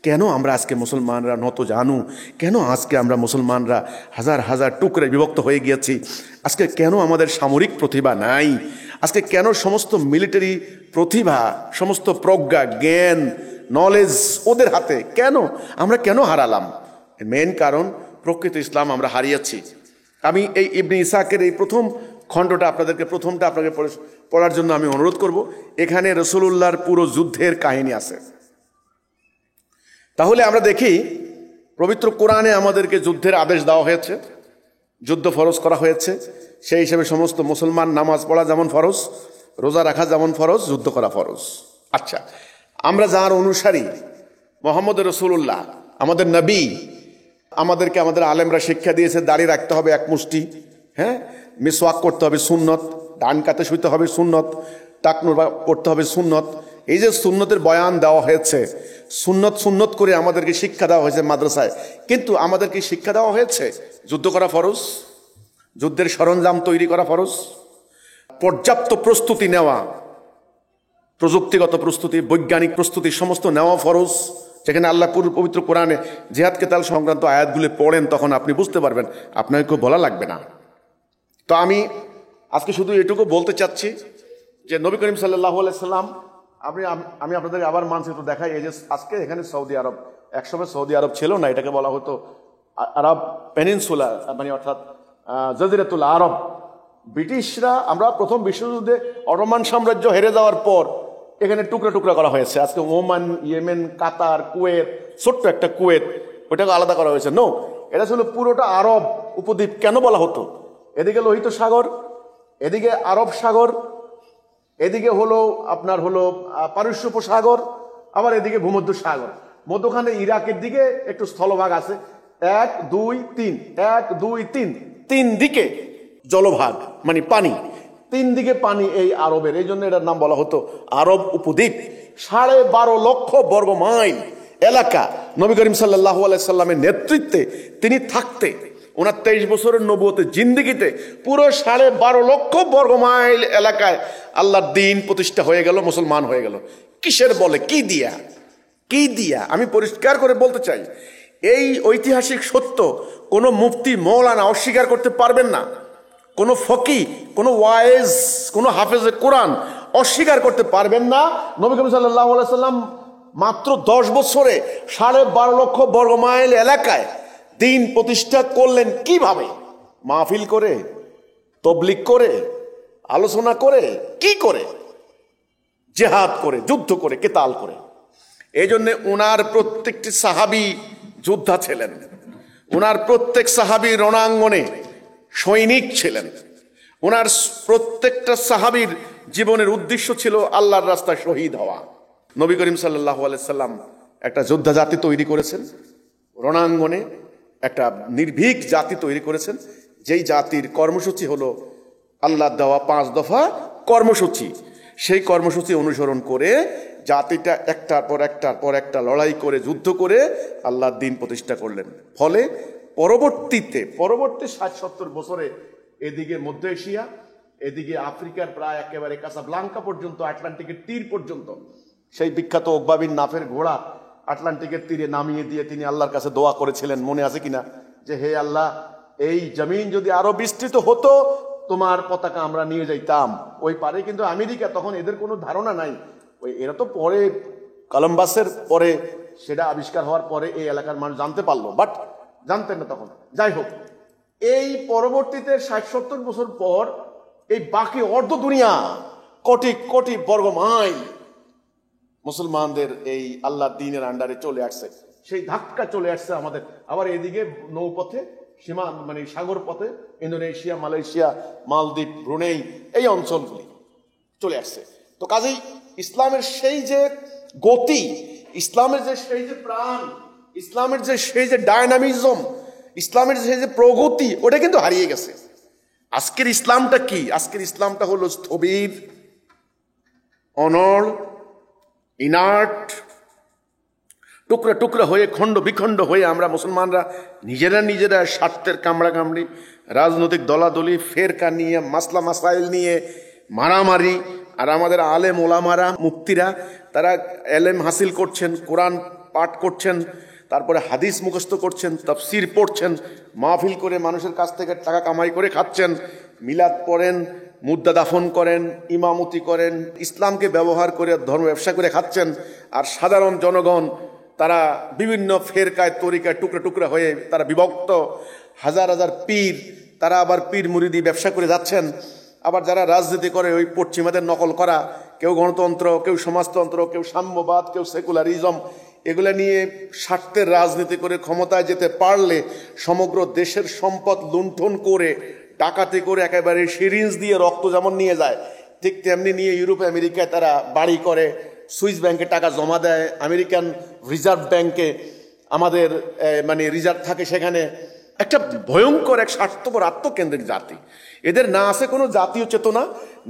A: কেন আমরা আজকে মুসলমানরা নত জানু, কেন আজকে আমরা মুসলমানরা হাজার হাজার টুকরে বিভক্ত হয়ে গিয়েছি, আজকে কেন আমাদের সামরিক প্রতিভা নাই, আজকে কেন সমস্ত মিলিটারি প্রতিভা, সমস্ত প্রজ্ঞা, জ্ঞান, নলেজ ওদের হাতে, কেন আমরা কেন হারালাম? মেন কারণ প্রকৃত ইসলাম আমরা হারিয়েছি। আমি এই ইবনে ইসহাকের এই প্রথম খণ্ডটা আপনাদেরকে, প্রথমটা আপনাকে পড়ার জন্য আমি অনুরোধ করব। এখানে রাসূলুল্লাহর পুরো যুদ্ধের কাহিনী আছে। তাহলে আমরা দেখি পবিত্র কোরআনে আমাদেরকে যুদ্ধের আদেশ দেওয়া হয়েছে, যুদ্ধ ফরজ করা হয়েছে। সেই হিসেবে সমস্ত মুসলমান নামাজ পড়া যেমন ফরজ, রোজা রাখা যেমন ফরজ, যুদ্ধ করা ফরজ। আচ্ছা, আমরা যার অনুসারী, মুহাম্মদ রাসূলুল্লাহ আমাদের নবী, আমাদেরকে আমাদের আলেমরা শিক্ষা দিয়েছে দাড়ি রাখতে হবে 1 মুষ্টি, হ্যাঁ, মিসওয়াক করতে হবে সুন্নত, ডান কাতে শুইতে হবে সুন্নত, টাকনুর করতে হবে সুন্নত। এই যে সুন্নতের বয়ান দেওয়া হয়েছে, সুন্নত করে আমাদেরকে শিক্ষা দেওয়া হয়েছে মাদ্রাসায়, কিন্তু আমাদেরকে শিক্ষা দেওয়া হয়েছে যুদ্ধ করা ফরজ, যুদ্ধের সরঞ্জাম তৈরি করা ফরজ, পর্যাপ্ত প্রস্তুতি নেওয়া, প্রযুক্তিগত প্রস্তুতি, বৈজ্ঞানিক প্রস্তুতি সমস্ত নেওয়া ফরজ। যেখানে আল্লাহ পবিত্র কোরআনে জিহাদ কেতাল সংক্রান্ত আয়াতগুলি পড়েন তখন আপনি বুঝতে পারবেন, আপনাকে কেউ বলা লাগবে না। তো আমি আজকে শুধু এটুকু বলতে চাচ্ছি যে নবী করিম সাল্লাল্লাহু আলাইহি সাল্লাম, আমি আপনাদের আবার মানচিত্র দেখাই। এই যে আজকে এখানে সৌদি আরব, একসময় সৌদি আরব ছিল না, এটাকে বলা হতো আরব পেনিনসুলা, মানে অর্থাৎ জাজিরাতুল আরব। ব্রিটিশরা, আমরা প্রথম বিশ্বযুদ্ধে অটোমান সাম্রাজ্য হেরে যাওয়ার পর এখানে টুকরা টুকরা করা হয়েছে। আজকে ওমান, ইয়েমেন, কাতার, কুয়েত, ছোট্ট একটা কুয়েত, ওইটাকে আলাদা করা হয়েছে। নো, এটা ছিল পুরোটা আরব উপদ্বীপ। কেন বলা হতো? এদিকে লোহিত সাগর, এদিকে আরব সাগর, এদিকে হলো আপনার হলো পারস্য উপসাগর, আবার এদিকে ভূমধ্য সাগর, মধ্যখানে ইরাকের দিকে একটু স্থলভাগ আছে। 1 2 3, 1 2 3, 3 দিকে জলভাগ, মানে পানি, 3 দিকে পানি এই আরবের। এই জন্য এটার নাম বলা হতো আরব উপদ্বীপ। 12.5 লক্ষ বর্গ মাইল এলাকা নবী করিম সাল্লাল্লাহু আলাইহি সাল্লামের নেতৃত্বে তিনি থাকতে, ওনার 23 বছরের নবুয়তের জিন্দেগিতে পুরো 12.5 লক্ষ বর্গ মাইল এলাকায় আল্লাহর দ্বীন প্রতিষ্ঠা হয়ে গেল, মুসলমান হয়ে গেল। কিসের বলে? কি দিয়া? কি দিয়া? আমি পরিষ্কার করে বলতে চাই, এই ঐতিহাসিক সত্য কোনো মুফতি মৌলানা অস্বীকার করতে পারবেন না, কোনো ফকি, কোনো ওয়াইজ, কোনো হাফেজে কোরআন অস্বীকার করতে পারবেন না। নবী করিম সাল্লাল্লাহু আলাইহি সাল্লাম মাত্র 10 বছরে 12.5 লক্ষ বর্গ মাইল এলাকায় দ্বীন প্রতিষ্ঠা করলেন। কিভাবে? মাহফিল করে, তবলিগ করে, আলোচনা করে, কি করে? জিহাদ করে, যুদ্ধ করে, কেতাল করে। এই জন্য ওনার প্রত্যেকটি সাহাবী যোদ্ধা ছিলেন, ওনার প্রত্যেক সাহাবী রণাঙ্গনে সৈনিক ছিলেন। ওনার প্রত্যেকটা সাহাবীর জীবনের উদ্দেশ্য ছিল আল্লাহর রাস্তায় শহীদ হওয়া। নবী করিম সাল্লাল্লাহু আলাইহি সাল্লাম একটা যোদ্ধা জাতি তৈরি করেছেন, রণাঙ্গনে একটা নির্ভীক জাতি তৈরি করেছেন, যেই জাতির কর্মসূচি হলো আল্লাহর দেওয়া 5 দফা কর্মসূচি। সেই কর্মসূচি অনুসরণ করে জাতিটা একটার পর একটা লড়াই করে, যুদ্ধ করে আল্লাহর দ্বীন প্রতিষ্ঠা করলেন। ফলে পরবর্তী 60-70 বছরে এদিকে মধ্য এশিয়া, এদিকে আফ্রিকার প্রায় একেবারে কাসাব্লাঙ্কা পর্যন্ত, আটলান্টিকের তীর পর্যন্ত, সেই বিখ্যাত উকবা বিন নাফের ঘোড়া আটলান্টিকের তীরে নামিয়ে দিয়ে তিনি আল্লাহর কাছে দোয়া করেছিলেন, মনে আছে কিনা? যে হে আল্লাহ, এই জমিন যদি আরো বিস্তৃত হতো, তোমার পতাকা আমরা নিয়ে যাইতাম ওই পারে। কিন্তু আমেরিকা, তখন এদের কোনো ধারণা নাই, এরা তো পরে কলম্বাসের পরে, সেটা আবিষ্কার হওয়ার পরে এই এলাকার মানুষ জানতে পারলো, বাট জানতেন না তখন। যাই হোক, এই পরবর্তীতে 60-70 বছর পর এই বাকি অর্ধ দুনিয়া, কোটি কোটি বর্গ মাইল মুসলমানদের এই আল্লাহর দ্বীনের আন্ডারে চলে আসছে। সেই ধাক্কা চলে আসছে আমাদের। আবার এদিকে নৌপথে, সীমা মানে সাগর পথে ইন্দোনেশিয়া, মালয়েশিয়া, মালদ্বীপ, ব্রুনেই, এই অঞ্চলগুলি চলে আসছে। তো কাজেই ইসলামের সেই যে গতি, ইসলামের যে সেই যে প্রাণ, ইসলামের যে সেই যে ডায়নামিজম, ইসলামের সেই যে প্রগতি, ওটা কিন্তু হারিয়ে গেছে। আজকের ইসলামটা কি? আজকের ইসলামটা হলো স্থবির, অনড়, ইনার্ট, টুকরা টুকরা হয়ে, খণ্ড বিখণ্ড হয়ে আমরা মুসলমানরা নিজেরা স্বার্থের কামড়াকামড়ি, রাজনৈতিক দলাদলি, ফেরকা নিয়ে, মাসলা মাসাইল নিয়ে মারামারি। আর আমাদের আলেম ওলামারা, মুফতিরা, তারা এলেম হাসিল করছেন, কোরআন পাঠ করছেন, তারপরে হাদিস মুখস্থ করছেন, তাফসির পড়ছেন, মাহফিল করে মানুষের কাছ থেকে টাকা কামাই করে খাচ্ছেন, মিলাদ পড়েন, মুদ্দা দাফন করেন, ইমামতি করেন, ইসলামকে ব্যবহার করে ধর্ম ব্যবসা করে খাচ্ছেন। আর সাধারণ জনগণ তারা বিভিন্ন ফেরকায়, তরিকায় টুকরা টুকরা হয়ে তারা বিভক্ত। হাজার হাজার পীর, তারা আবার পীর মুরিদি ব্যবসা করে যাচ্ছেন। আবার যারা রাজনীতি করে, ওই পশ্চিমাদের নকল করা, কেউ গণতন্ত্র, কেউ সমাজতন্ত্র, কেউ সাম্যবাদ, কেউ সেকুলারিজম, এগুলো নিয়ে স্বার্থের রাজনীতি করে ক্ষমতায় যেতে পারলে সমগ্র দেশের সম্পদ লুণ্ঠন করে, ডাকাতি করে, একেবারে সিরিঞ্জ দিয়ে রক্ত যেমন নিয়ে যায়, ঠিক তেমনি নিয়ে ইউরোপ আমেরিকায় তারা বাড়ি করে, সুইস ব্যাংকে টাকা জমা দেয়, আমেরিকান রিজার্ভ ব্যাংকে আমাদের মানে রিজার্ভ থাকে, সেখানে একটা ভয়ঙ্কর এক স্বার্থপর আত্মকেন্দ্রিক জাতি। এদের না আছে কোনো জাতীয় চেতনা,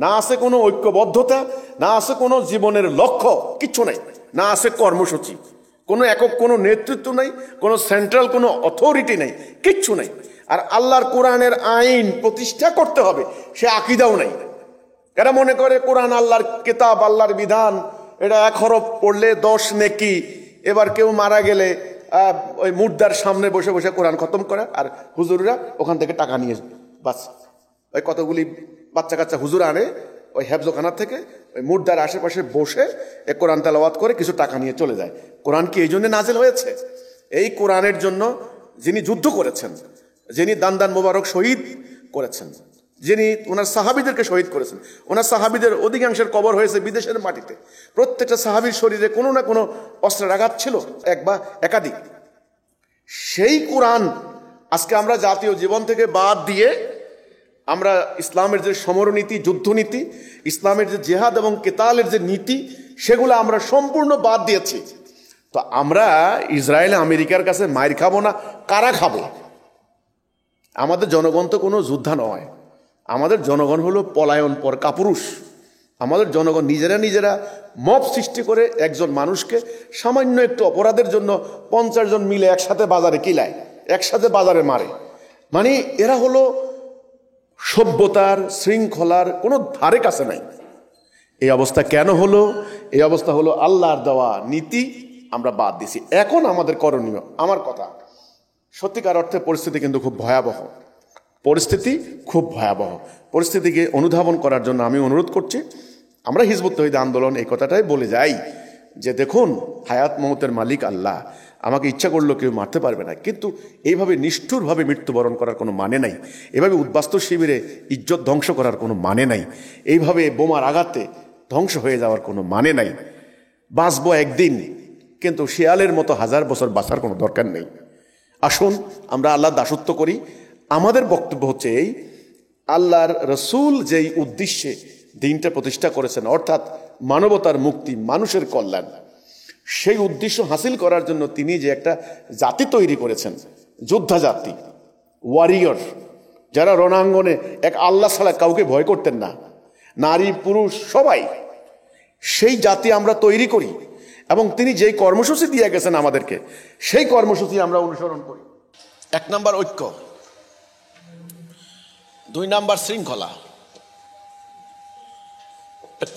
A: না আছে কোনো ঐক্যবদ্ধতা, না আছে কোনো জীবনের লক্ষ্য, কিচ্ছু নাই, না আছে কর্মসূচি, কোনো একক কোনো নেতৃত্ব নাই, কোনো সেন্ট্রাল কোনো অথরিটি নেই, কিচ্ছু নাই। আর আল্লাহর কোরআনের আইন প্রতিষ্ঠা করতে হবে, সে আকীদাও নাই। এরা মনে করে কোরআন আল্লাহর কিতাব, আল্লাহর বিধান, এটা 1 হরফ পড়লে 10 নেকি। এবার কেউ মারা গেলে ওই মুর্দার সামনে বসে বসে কোরআন খতম করে, আর হুজুররা ওখান থেকে টাকা নিয়ে বাস ওই কতগুলি বাচ্চা কাচ্চা হুজুর আনে ওই হেফজখানা থেকে, ওই মুর্দার আশেপাশে বসে কোরআন তেলাওয়াত করে কিছু টাকা নিয়ে চলে যায়। কোরআন কি এই জন্য নাজিল হয়েছে? এই কোরআনের জন্য যিনি যুদ্ধ করেছেন, যিনি দান মোবারক শহীদ করেছেন, যিনি ওনার সাহাবীদেরকে শহীদ করেছেন, ওনার সাহাবীদের অধিকাংশের কবর হয়েছে বিদেশের মাটিতে। প্রত্যেকটা সাহাবীর শরীরে কোনো না কোনো অস্ত্রের আঘাত ছিল, এক বা একাধিক। সেই কোরআন আজকে আমরা জাতীয় জীবন থেকে বাদ দিয়ে আমরা ইসলামের যে সমরনীতি, যুদ্ধনীতি, ইসলামের যে জেহাদ এবং কেতালের যে নীতি, সেগুলো আমরা সম্পূর্ণ বাদ দিয়েছি। তো আমরা ইসরায়েল আমেরিকার কাছে মাইর খাবো না, কারা খাবো? আমাদের জনগণ তো কোনো যোদ্ধা নয়, আমাদের জনগণ হলো পলায়ন পর কাপুরুষ। আমাদের জনগণ নিজেরা মব সৃষ্টি করে একজন মানুষকে সামান্য একটু অপরাধের জন্য 50 জন মিলে একসাথে বাজারে কিলায়, একসাথে বাজারে মারে। মানে এরা হলো সভ্যতার, শৃঙ্খলার কোনো ধারে কাছে নাই। এই অবস্থা কেন হলো? এই অবস্থা হলো আল্লাহর দেওয়া নীতি আমরা বাদ দিছি। এখন আমাদের করণীয়, আমার কথা, সত্যিকার অর্থে পরিস্থিতি কিন্তু খুব ভয়াবহ, পরিস্থিতি খুব ভয়াবহ। পরিস্থিতিকে অনুধাবন করার জন্য আমি অনুরোধ করছি, আমরা হিজবুত তৌহিদ আন্দোলন এই কথাটাই বলে যাই যে দেখুন, হায়াত মৌতের মালিক আল্লাহ, আমাকে ইচ্ছা করলেও কেউ মারতে পারবে না, কিন্তু এইভাবে নিষ্ঠুরভাবে মৃত্যুবরণ করার কোনো মানে নাই, এভাবে উদ্বাস্তু শিবিরে ইজ্জত ধ্বংস করার কোনো মানে নাই, এইভাবে বোমার আঘাতে ধ্বংস হয়ে যাওয়ার কোনো মানে নাই। বাঁচবো একদিন, কিন্তু শিয়ালের মতো 1000 বছর বাঁচার কোনো দরকার নেই। আসুন আমরা আল্লাহর দাসত্ব করি। আমাদের বক্তব্য হচ্ছে এই, আল্লাহর রসুল যেই উদ্দেশ্যে দিনটা প্রতিষ্ঠা করেছেন, অর্থাৎ মানবতার মুক্তি, মানুষের কল্যাণ, সেই উদ্দেশ্য হাসিল করার জন্য তিনি যে একটা জাতি তৈরি করেছেন, যোদ্ধা জাতি, ওয়ারিয়র, যারা রণাঙ্গনে এক আল্লাহ ছাড়া কাউকে ভয় করতেন না, নারী পুরুষ সবাই, সেই জাতি আমরা তৈরি করি। এবং তিনি যেই কর্মসূচি দিয়ে গেছেন আমাদেরকে, সেই কর্মসূচি আমরা অনুসরণ করি। 1 নাম্বার ঐক্য, 2 নাম্বার শৃঙ্খলা।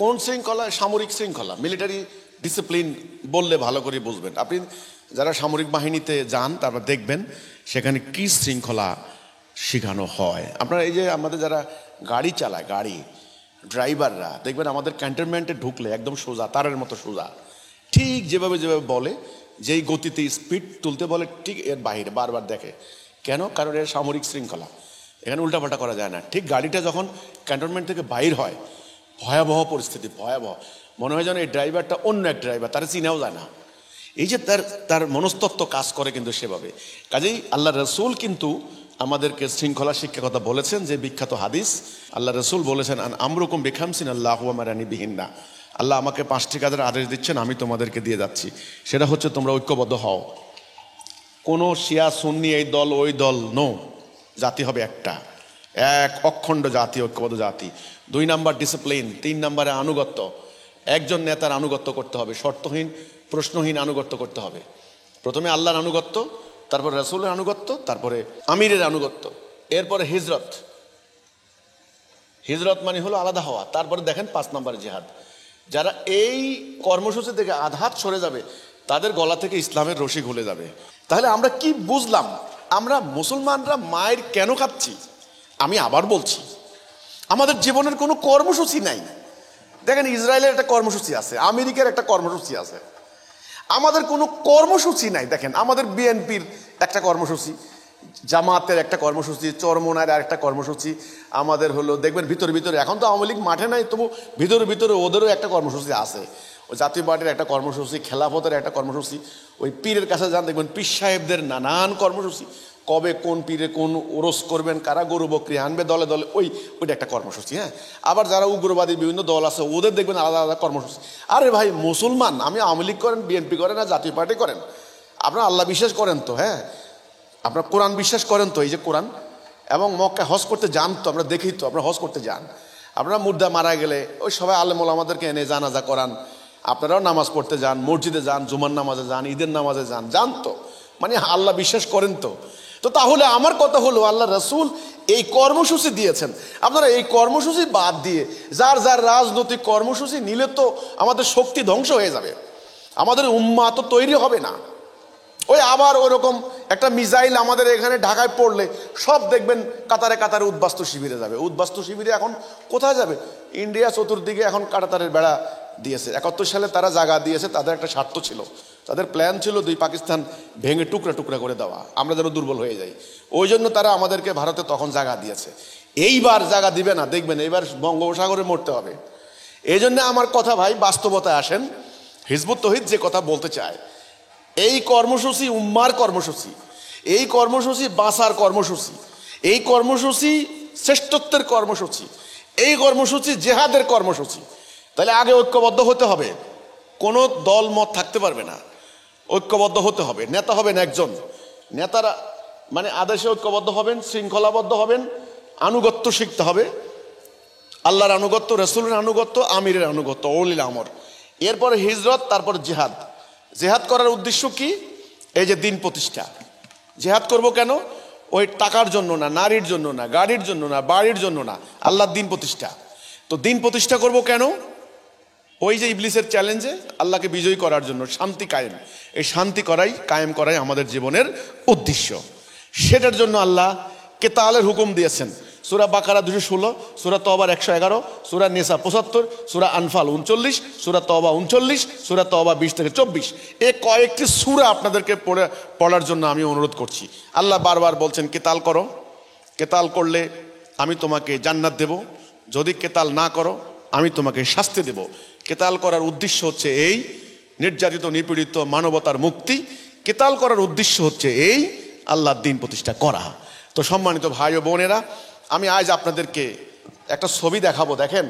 A: কোন শৃঙ্খলা? সামরিক শৃঙ্খলা, মিলিটারি ডিসিপ্লিন বললে ভালো করে বুঝবেন। আপনি যারা সামরিক বাহিনীতে যান তারপর দেখবেন সেখানে কি শৃঙ্খলা শেখানো হয়। আপনারা এই যে আমাদের যারা গাড়ি চালায়, গাড়ি ড্রাইভাররা দেখবেন আমাদের ক্যান্টনমেন্টে ঢুকলে একদম সোজা, তারের মতো সোজা, ঠিক যেভাবে বলে, যেই গতিতে স্পিড তুলতে বলে ঠিক এর বাইরে বারবার দেখে। কেন? কারণ এর সামরিক শৃঙ্খলা, এখানে উল্টাপাল্টা করা যায় না। ঠিক গাড়িটা যখন ক্যান্টনমেন্ট থেকে বাইর হয়, ভয়াবহ পরিস্থিতি, ভয়াবহ, মনে হয় যেন এই ড্রাইভারটা অন্য এক ড্রাইভার, তারা চিনাও যায় না। এই যে তার মনস্তত্ত্ব কাজ করে কিন্তু সেভাবে। কাজেই আল্লাহ রসুল কিন্তু আমাদেরকে শৃঙ্খলা শিক্ষার কথা বলেছেন। যে বিখ্যাত হাদিস, আল্লাহ রসুল বলেছেন, আমরুকুম বিখামসিন আল্লাহু আমারানি বিহিন্না, আল্লাহ আমাকে 5টি কাজের আদেশ দিচ্ছেন, আমি তোমাদেরকে দিয়ে যাচ্ছি। সেটা হচ্ছে তোমরা ঐক্যবদ্ধ হও, কোনো শিয়া সুন্নি এই দল ওই দল নো, জাতি হবে একটা, এক অখণ্ড জাতি, ঐক্যবদ্ধ জাতি। 2 নাম্বার ডিসিপ্লিন, 3 নাম্বারে আনুগত্য, একজন নেতার আনুগত্য করতে হবে, শর্তহীন প্রশ্নহীন আনুগত্য করতে হবে। প্রথমে আল্লাহর আনুগত্য, তারপরে রাসূলের আনুগত্য, তারপরে আমিরের আনুগত্য, এরপরে হিজরত। হিজরত মানে হলো আলাদা হওয়া। তারপরে দেখেন 5 নাম্বার জিহাদ। যারা এই কর্মসূচি থেকে আধাত সরে যাবে, তাদের গলা থেকে ইসলামের রশি খুলে যাবে। তাহলে আমরা কি বুঝলাম? আমরা মুসলমানরা মায়ের কেন খাচ্ছি? আমি আবার বলছি, আমাদের জীবনের কোনো কর্মসূচি নাই। দেখেন, ইসরায়েলের একটা কর্মসূচি আছে, আমেরিকার একটা কর্মসূচি আছে, আমাদের কোনো কর্মসূচি নাই। দেখেন, আমাদের বিএনপির একটা কর্মসূচি, জামাতের একটা কর্মসূচি, চরমোনার আর একটা কর্মসূচি, আমাদের হলো দেখবেন ভিতরে, এখন তো আওয়ামী লীগ মাঠে নাই, তবু ভিতরে ওদেরও একটা কর্মসূচি আছে। ওই জাতীয় পার্টির একটা কর্মসূচি, খেলাফতের একটা কর্মসূচি, ওই পীরের কাছে যান দেখবেন পীর সাহেবদের নানান কর্মসূচি, কবে কোন পীরে কোন ওরস করবেন, কারা গরু বকরি আনবে দলে দলে, ওইটা একটা কর্মসূচি। হ্যাঁ, আবার যারা উগ্রবাদী বিভিন্ন দল আছে ওদের দেখবেন আলাদা আলাদা কর্মসূচি। আরে ভাই, মুসলমান, আমি আওয়ামী লীগ করেন, বিএনপি করেন, আর জাতীয় পার্টি করেন, আপনারা আল্লাহ বিশ্বাস করেন তো? হ্যাঁ, আপনার কোরআন বিশ্বাস করেন তো? এই যে কোরআন, এবং মক্কায় হজ করতে যান তো? আমরা দেখি তো আপনারা হজ করতে যান। আপনারা মুর্দা মারা গেলে ওই সবাই আলেম ওলামাদেরকে এনে জানাজা করান, আপনারাও নামাজ পড়তে যান, মসজিদে যান, জুমার নামাজে যান, ঈদের নামাজে যান তো? মানে আল্লাহ বিশ্বাস করেন তো? তো তাহলে আমার কথা হলো, আল্লাহ রাসূল এই কর্মসূচি দিয়েছেন, আপনারা এই কর্মসূচি বাদ দিয়ে যার যার রাজনৈতিক কর্মসূচি নিলে তো আমাদের শক্তি ধ্বংস হয়ে যাবে, আমাদের উম্মাহ তো তৈরি হবে না। ওই আবার ওরকম একটা মিসাইল আমাদের এখানে ঢাকায় পড়লে সব দেখবেন কাতারে কাতারে উদ্বাস্তু শিবিরে যাবে। উদ্বাস্তু শিবিরে এখন কোথায় যাবে? ইন্ডিয়া চতুর্দিকে এখন কাঁটাতারের বেড়া দিয়েছে। 71 সালে তারা জায়গা দিয়েছে, তাদের একটা স্বার্থ ছিল, তাদের প্ল্যান ছিল দুই পাকিস্তান ভেঙে টুকরা টুকরা করে দেওয়া, আমরা যেন দুর্বল হয়ে যাই। ওই জন্য তারা আমাদেরকে ভারতে তখন জায়গা দিয়েছে। এইবার জায়গা দিবে না, দেখবেন এইবার বঙ্গোপসাগরে মরতে হবে। এই জন্য আমার কথা ভাই, বাস্তবতায় আসেন। হিজবুত তৌহিদ যে কথা বলতে চায়, এই কর্মসূচি উম্মার কর্মসূচি, এই কর্মসূচি বাঁচার কর্মসূচি, এই কর্মসূচি শ্রেষ্ঠত্বের কর্মসূচি, এই কর্মসূচি জেহাদের কর্মসূচি। তাহলে আগে ঐক্যবদ্ধ হতে হবে, কোনো দল মত থাকতে পারবে না, ঐক্যবদ্ধ হতে হবে। নেতা হবেন একজন, নেতারা মানে আদেশে ঐক্যবদ্ধ হবেন, শৃঙ্খলাবদ্ধ হবেন, আনুগত্য শিখতে হবে, আল্লাহর আনুগত্য, রাসূলের আনুগত্য, আমিরের আনুগত্য, ওলিল আমর। এরপরে হিজরত, তারপর জিহাদ। জেহাদ করার উদ্দেশ্য কি? এই যে দিন প্রতিষ্ঠা। জেহাদ করব কেন? ওই টাকার জন্য না, নারীর জন্য না, গাড়ির জন্য না, বাড়ির জন্য না, আল্লাহর দিন প্রতিষ্ঠা। তো দিন প্রতিষ্ঠা করব কেন? ওই যে ইবলিসের চ্যালেঞ্জে আল্লাহকে বিজয়ী করার জন্য, শান্তি কায়েম, এই শান্তি কায়েম করাই আমাদের জীবনের উদ্দেশ্য। সেটার জন্য আল্লাহ কেতালের হুকুম দিয়েছেন। সূরা বাকারা 216, সূরা তওবা 111, সূরা নিসা 75, সূরা আনফাল 39, সূরা তওবা 39, সূরা তওবা 20 থেকে 24। এই কয়েকটি সূরা আপনাদেরকে পড়ার জন্য আমি অনুরোধ করছি। আল্লাহ বারবার বলছেন কেতাল করো, কেতাল করলে আমি তোমাকে জান্নাত দেব, যদি কেতাল না করো আমি তোমাকে শাস্তি দেব। কেতাল করার উদ্দেশ্য হচ্ছে এই, নির্যাতিত নিপীড়িত মানবতার মুক্তি। কেতাল করার উদ্দেশ্য হচ্ছে এই, আল্লাহর দিন প্রতিষ্ঠা করা। তো সম্মানিত ভাই ও বোনেরা, আমি আজ আপনাদেরকে একটা ছবি দেখাবো। দেখেন,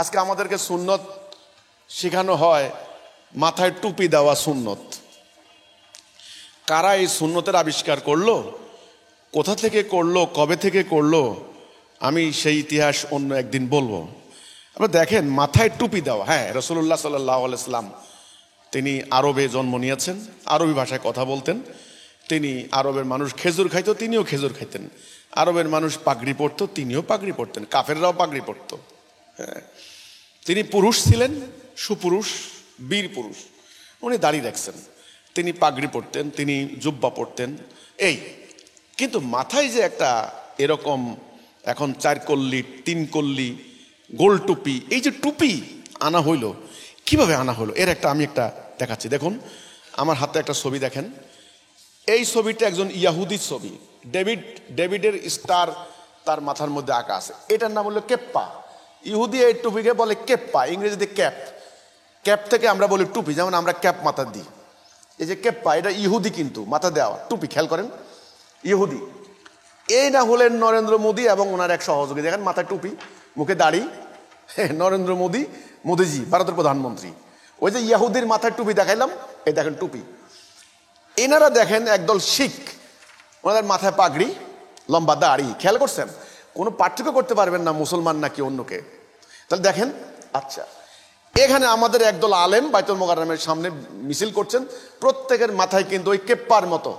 A: আজকে আমাদেরকে সুন্নত শেখানো হয়, মাথায় টুপি দেওয়া সুন্নত। কারা এই সুন্নতের আবিষ্কার করলো, কোথা থেকে করলো, কবে থেকে করলো, আমি সেই ইতিহাস অন্য একদিন বলবো। আপনারা দেখেন, মাথায় টুপি দেওয়া। হ্যাঁ, রাসূলুল্লাহ সাল্লাল্লাহু আলাইহি সাল্লাম তিনি আরবে জন্ম নিয়েছেন, আরবি ভাষায় কথা বলতেন। তিনি আরবের মানুষ খেজুর খাইতো, তিনিও খেজুর খাইতেন। আরবের মানুষ পাগড়ি পরতো, তিনিও পাগড়ি পরতেন। কাফেররাও পাগড়ি পরতো। হ্যাঁ, তিনি পুরুষ ছিলেন, সুপুরুষ, বীর পুরুষ। উনি দাড়ি রাখছেন, তিনি পাগড়ি পরতেন, তিনি জুব্বা পরতেন। এই কিন্তু মাথায় যে একটা এরকম এখন 4 কল্লি 3 কল্লি গোল টুপি, এই যে টুপি আনা হইল, কিভাবে আনা হলো, এর একটা আমি একটা দেখাচ্ছি। দেখুন, আমার হাতে একটা ছবি দেখেন। এই ছবিটা একজন ইয়াহুদির ছবি। ডেভিডের স্টার তার মাথার মধ্যে আঁকা আছে। এটার নাম হলো কেপ্পা। ইহুদি এই টুপিকে বলে কেপ্পা, ইংরেজিতে ক্যাপ। ক্যাপ থেকে আমরা বলি টুপি, যেমন আমরা ক্যাপ মাথা দিই। এই যে কেপ্পা, এটা ইহুদি কিন্তু মাথা দেওয়া টুপি, খেয়াল করেন, ইহুদি। এই না হলেন নরেন্দ্র মোদী এবং ওনার এক সহযোগী। দেখেন মাথায় টুপি, মুখে দাড়ি, নরেন্দ্র মোদীজি, ভারতের প্রধানমন্ত্রী। ওই যে ইয়াহুদির মাথায় টুপি দেখাইলাম, এই দেখেন টুপি। এনারা দেখেন একদল শিখ, ওনাদের মাথায় পাগড়ি, লম্বা দাড়ি। খেয়াল করছেন? কোনো পার্থক্য করতে পারবেন না মুসলমান নাকি অন্যকে। তাহলে দেখেন, আচ্ছা, এখানে আমাদের একদল আলেম বাইতুল মোকাররমের সামনে মিছিল করছেন, প্রত্যেকের মাথায় কিন্তু ওই কেপ্পার মতো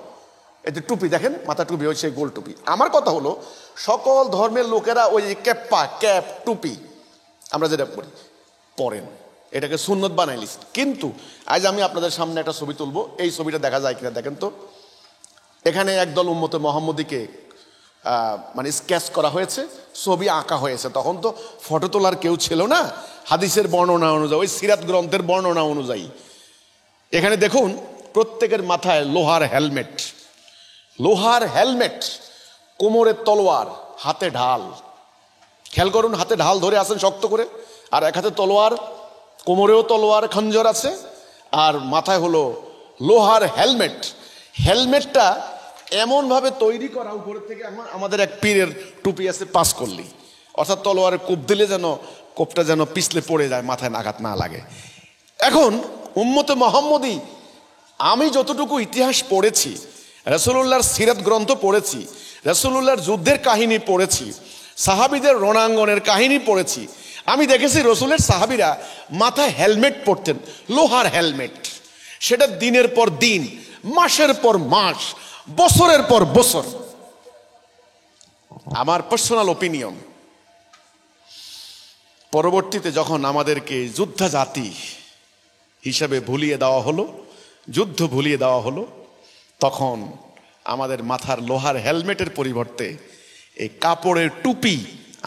A: এই যে টুপি, দেখেন মাথা টুপি, ওই সেই গোল টুপি। আমার কথা হলো, সকল ধর্মের লোকেরা ওই কেপ্পা, ক্যাপ, টুপি আমরা যেটা পরেন, এটাকে সুন্নত বানাইলিস। কিন্তু আজ আমি আপনাদের সামনে একটা ছবি তুলবো, এই ছবিটা দেখা যায় কিনা দেখেন তো। এখানে একদল উম্মতে মুহাম্মদীকে মানে স্কেচ করা হয়েছে, ছবি আঁকা হয়েছে। তখন তো ফটো তোলার কেউ ছিল না, হাদিসের বর্ণনা অনুযায়ী, ওই সিরাত গ্রন্থের বর্ণনা অনুযায়ী। এখানে দেখুন, প্রত্যেকের মাথায় লোহার হেলমেট, লোহার হেলমেট, কোমরে তলোয়ার, হাতে ঢাল। খেয়াল করুন, হাতে ঢাল ধরে আছেন শক্ত করে, আর এক হাতে তলোয়ার, কোমরেও তলোয়ার, খঞ্জর আছে, আর মাথায় হলো লোহার হেলমেট। হেলমেটটা এমনভাবে তৈরি করা, উপরের থেকে আমাদের এক পীরের টুপি আছে 5 কল্লি, অর্থাৎ তলোয়ারে কোপ দিলে যেন কোপটা যেন পিছলে পড়ে যায়, মাথায় আঘাত না লাগে। এখন উম্মতে মুহাম্মদী, আমি যতটুকু ইতিহাস পড়েছি, রাসূলুল্লাহর সিরাত গ্রন্থ পড়েছি, রাসূলুল্লাহর যুদ্ধের কাহিনী পড়েছি, সাহাবীদের রণাঙ্গনের কাহিনী পড়েছি, আমি দেখেছি রসুলের সাহাবীরা মাথায় হেলমেট পরতেন, লোহার হেলমেট। সেটা দিনের পর দিন, মাসের পর মাস, বছরের পর বছর। আমার পার্সোনাল ওপিনিয়ন, পরবর্তীতে যখন আমাদেরকে যোদ্ধা জাতি হিসাবে ভুলিয়ে দেওয়া হলো, যুদ্ধ ভুলিয়ে দেওয়া হলো, তখন আমাদের মাথার লোহার হেলমেটের পরিবর্তে এই কাপড়ের টুপি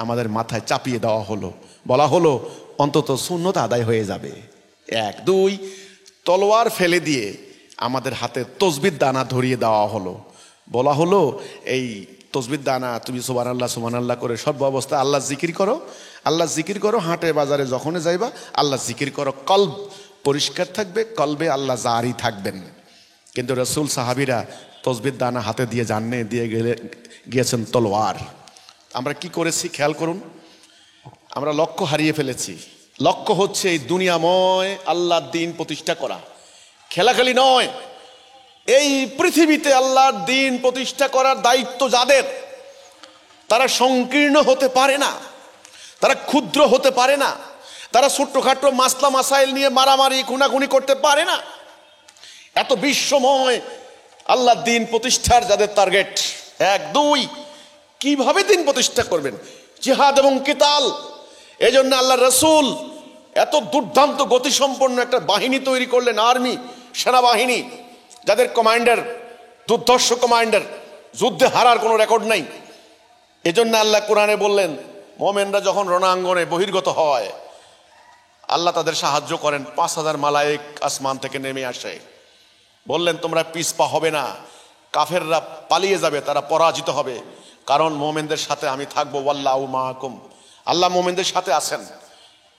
A: আমাদের মাথায় চাপিয়ে দেওয়া হলো। বলা হলো অন্তত সুন্নত আদায় হয়ে যাবে। 1 2 তলোয়ার ফেলে দিয়ে আমাদের হাতে তসবির দানা ধরিয়ে দেওয়া হলো। বলা হলো এই তসবির দানা তুমি সুবহানাল্লাহ করে সর্ব অবস্থায় আল্লাহ জিকির করো, আল্লাহ জিকির করো, হাটে বাজারে যখনই যাইবা আল্লাহ জিকির করো, কলব পরিষ্কার থাকবে, কলবে আল্লাহ জারি থাকবেন। কিন্তু রাসূল সাহাবীরা তসবির দানা হাতে দিয়ে জাননে দিয়ে গিয়েছেন তলোয়ার। আমরা কি করেছি খেয়াল করুন, আমরা লক্ষ্য হারিয়ে ফেলেছি। লক্ষ্য হচ্ছে এই দুনিয়াময় আল্লাহর দ্বীন প্রতিষ্ঠা করা, খেলাখেলি নয়। এই পৃথিবীতে আল্লাহর দ্বীন প্রতিষ্ঠা করার দায়িত্ব যাদের, তারা সংকীর্ণ হতে পারে না, তারা ক্ষুদ্র হতে পারে না, তারা ছোট্টখাটো মাসলা মাসাইল নিয়ে মারামারি খুনাখুনি করতে পারে না। এত বিশ্বময় আল্লাহর দ্বীন প্রতিষ্ঠার যাদের টার্গেট, 1 2 কিভাবে দ্বীন প্রতিষ্ঠা করবেন? জিহাদ এবং কিতাল। এই জন্য আল্লাহ রাসূল এত দুর্দান্ত গতিসম্পন্ন একটা বাহিনী তৈরি করলেন, আর্মি, সেনাবাহিনী, যাদের কমান্ডার দুর্ধর্ষ কমান্ডার, যুদ্ধে হারার কোনো রেকর্ড নাই। এজন্য আল্লাহ কোরআনে বললেন মুমিনরা যখন রণাঙ্গনে বহির্গত হয় আল্লাহ তাদের সাহায্য করেন। 5000 মালায়েক আসমান থেকে নেমে আসে, বললেন তোমরা পিছপা হবে না, কাফেররা পালিয়ে যাবে, তারা পরাজিত হবে, কারণ মুমিনদের সাথে আমি থাকবো। ওয়াল্লাহু মাআকুম, আল্লাহ মুমিনদের সাথে আছেন,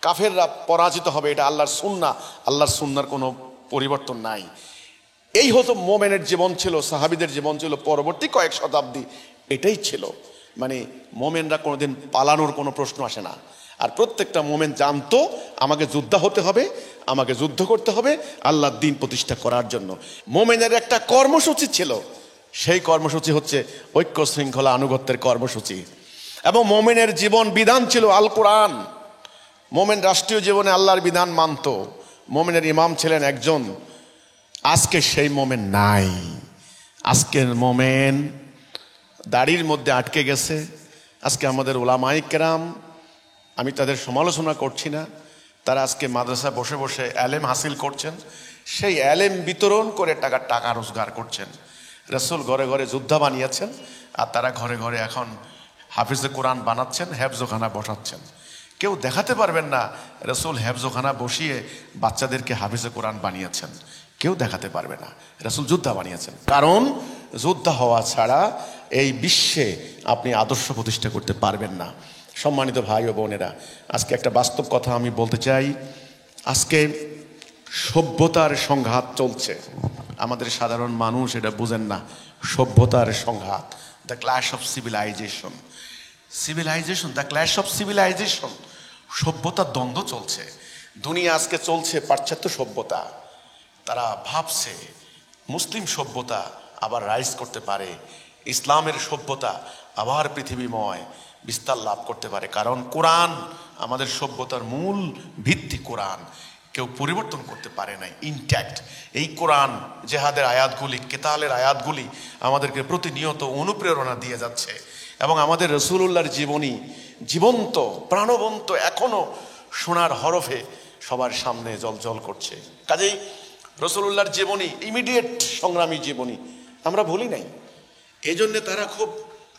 A: কাফেররা পরাজিত হবে। এটা আল্লাহর সুন্নাহ, আল্লাহর সুন্নাহর কোনো পরিবর্তন নাই। এই হতো মোমেনের জীবন ছিল, সাহাবীদের জীবন ছিল, পরবর্তী কয়েক শতাব্দী এটাই ছিল। মানে মোমেনরা কোনোদিন পালানোর কোনো প্রশ্ন আসে না। আর প্রত্যেকটা মোমেন জানতো আমাকে যোদ্ধা হতে হবে, আমাকে যুদ্ধ করতে হবে আল্লাহর দ্বীন প্রতিষ্ঠা করার জন্য। মোমেনের একটা কর্মসূচি ছিল, সেই কর্মসূচি হচ্ছে ঐক্য শৃঙ্খলা আনুগত্যের কর্মসূচি। এবং মোমেনের জীবন বিধান ছিল আল কোরআন। মোমেন রাষ্ট্রীয় জীবনে আল্লাহর বিধান মানত। মোমেনের ইমাম ছিলেন একজন। আজকে সেই মোমেন নাই। আজকের মোমেন দাড়ির মধ্যে আটকে গেছে। আজকে আমাদের উলামায়ে কেরাম, আমি তাদের সমালোচনা করছি না, তারা আজকে মাদ্রাসায় বসে বসে এলেম হাসিল করছেন, সেই এলেম বিতরণ করে টাকা রোজগার করছেন। রাসূল ঘরে ঘরে যোদ্ধা বানিয়েছেন, আর তারা ঘরে ঘরে এখন হাফিজে কোরআন বানাচ্ছেন, হেফজোখানা বসাচ্ছেন। কেউ দেখাতে পারবেন না রাসূল হেফজোখানা বসিয়ে বাচ্চাদেরকে হাফিজে কোরআন বানিয়েছেন, কেউ দেখাতে পারবে না। রাসূল যোদ্ধা বানিয়েছেন, কারণ যোদ্ধা হওয়া ছাড়া এই বিশ্বে আপনি আদর্শ প্রতিষ্ঠা করতে পারবেন না। সম্মানিত ভাই ও বোনেরা, আজকে একটা বাস্তব কথা আমি বলতে চাই। আজকে সভ্যতার সংঘাত চলছে, আমাদের সাধারণ মানুষ এটা বুঝেন না। সভ্যতার সংঘাত, the clash of civilisation, the clash of civilisation, সভ্যতার দ্বন্দ্ব চলছে। দুনিয়া আজকে চলছে পাশ্চাত্য সভ্যতা, তারা ভাবছে মুসলিম সভ্যতা আবার রাইজ করতে পারে, ইসলামের সভ্যতা আবার পৃথিবীময় বিস্তার লাভ করতে পারে। কারণ কোরআন আমাদের সভ্যতার মূল ভিত্তি, কোরআন কেউ পরিবর্তন করতে পারে নাই, ইনট্যাক্ট। এই কোরআন, জেহাদের আয়াতগুলি, কেতালের আয়াতগুলি আমাদেরকে প্রতিনিয়ত অনুপ্রেরণা দিয়ে যাচ্ছে। এবং আমাদের রাসূলুল্লাহর জীবনী জীবন্ত, প্রাণবন্ত, এখনো সোনার হরফে সবার সামনে জল করছে। কাজেই রাসূলুল্লাহর জীবনী ইমিডিয়েট সংগ্রামী জীবনী আমরা ভুলি নাই। এই জন্য তারা খুব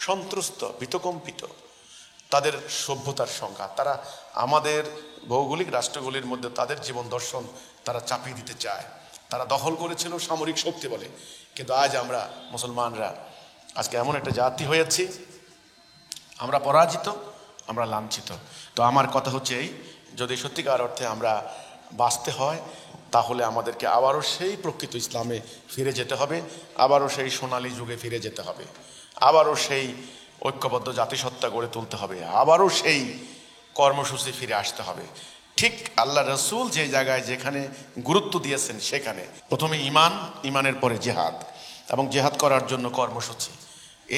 A: সন্ত্রস্ত, ভীতকম্পিত। তাদের সভ্যতার সংখ্যা, তারা আমাদের ভৌগোলিক রাষ্ট্রগুলির মধ্যে তাদের জীবন দর্শন তারা চাপিয়ে দিতে চায়। তারা দখল করেছিল সামরিক শক্তি বলে। কিন্তু আজ আমরা মুসলমানরা আজকে এমন একটা জাতি হয়েছি, আমরা পরাজিত, আমরা লাঞ্ছিত। তো আমার কথা হচ্ছে এই, যদি সত্যিকার অর্থে আমরা বাঁচতে হয় তাহলে আমাদেরকে আবারও সেই প্রকৃত ইসলামে ফিরে যেতে হবে, আবারও সেই সোনালী যুগে ফিরে যেতে হবে, আবারও সেই ঐক্যবদ্ধ জাতিসত্তা গড়ে তুলতে হবে, আবারও সেই কর্মসূচি ফিরে আসতে হবে। ঠিক আল্লাহ রাসূল যে জায়গায় যেখানে গুরুত্ব দিয়েছেন সেখানে প্রথমে ঈমান, ঈমানের পরে জিহাদ, এবং জিহাদ করার জন্য কর্মসূচি।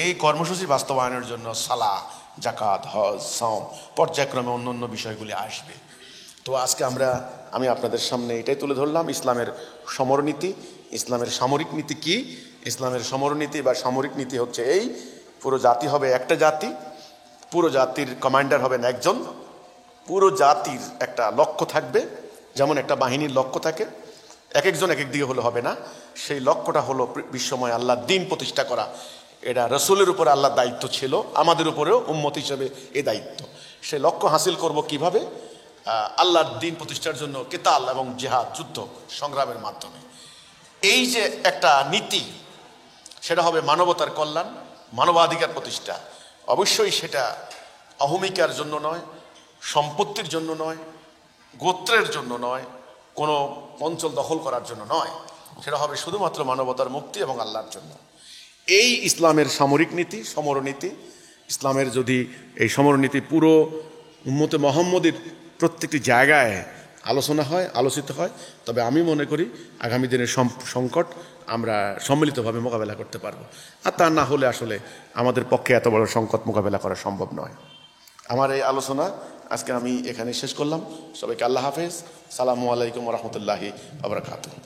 A: এই কর্মসূচি বাস্তবায়নের জন্য সালাহ, যাকাত, হজ, সাওম, পর্যায়ক্রমে অন্য বিষয়গুলি আসবে। তো আজকে আমি আপনাদের সামনে এটাই তুলে ধরলাম, ইসলামের সমরনীতি, ইসলামের সামরিক নীতি কি, ইসলামের সমরনীতি বা সামরিক নীতি হচ্ছে এই, পুরো জাতি হবে একটা জাতি, পুরো জাতির কমান্ডার হবেন একজন, পুরো জাতির একটা লক্ষ্য থাকবে, যেমন একটা বাহিনীর লক্ষ্য থাকে, এক একজন এক এক দিকে হলে হবে না। সেই লক্ষ্যটা হলো বিশ্বময় আল্লাহর দ্বীন প্রতিষ্ঠা করা। এটা রসুলের উপরে আল্লাহর দায়িত্ব ছিল, আমাদের উপরেও উম্মত হিসেবে এ দায়িত্ব। সেই লক্ষ্য হাসিল করব কিভাবে? আল্লাহর দ্বীন প্রতিষ্ঠার জন্য কেতাল এবং জিহাদ, যুদ্ধ সংগ্রামের মাধ্যমে। এই যে একটা নীতি, সেটা হবে মানবতার কল্যাণ, মানবাধিকার প্রতিষ্ঠা। অবশ্যই সেটা অহমিকার জন্য নয়, সম্পত্তির জন্য নয়, গোত্রের জন্য নয়, কোনো অঞ্চল দখল করার জন্য নয়, সেটা হবে শুধুমাত্র মানবতার মুক্তি এবং আল্লাহর জন্য। এই ইসলামের সামরিক নীতি, সমরনীতি। ইসলামের যদি এই সমরনীতি পুরো উম্মতে মুহাম্মদের প্রত্যেকটি জায়গায় আলোচনা হয়, আলোচিত হয়, তবে আমি মনে করি আগামী দিনের সংকট আমরা সম্মিলিতভাবে মোকাবেলা করতে পারবো। আর তা না হলে আসলে আমাদের পক্ষে এত বড় সংকট মোকাবেলা করা সম্ভব নয়। আমার এই আলোচনা আজকে আমি এখানে শেষ করলাম। সবাইকে আল্লাহ হাফেজ, সালামু আলাইকুম রহমতুল্লাহি ওয়া বারাকাতুহু।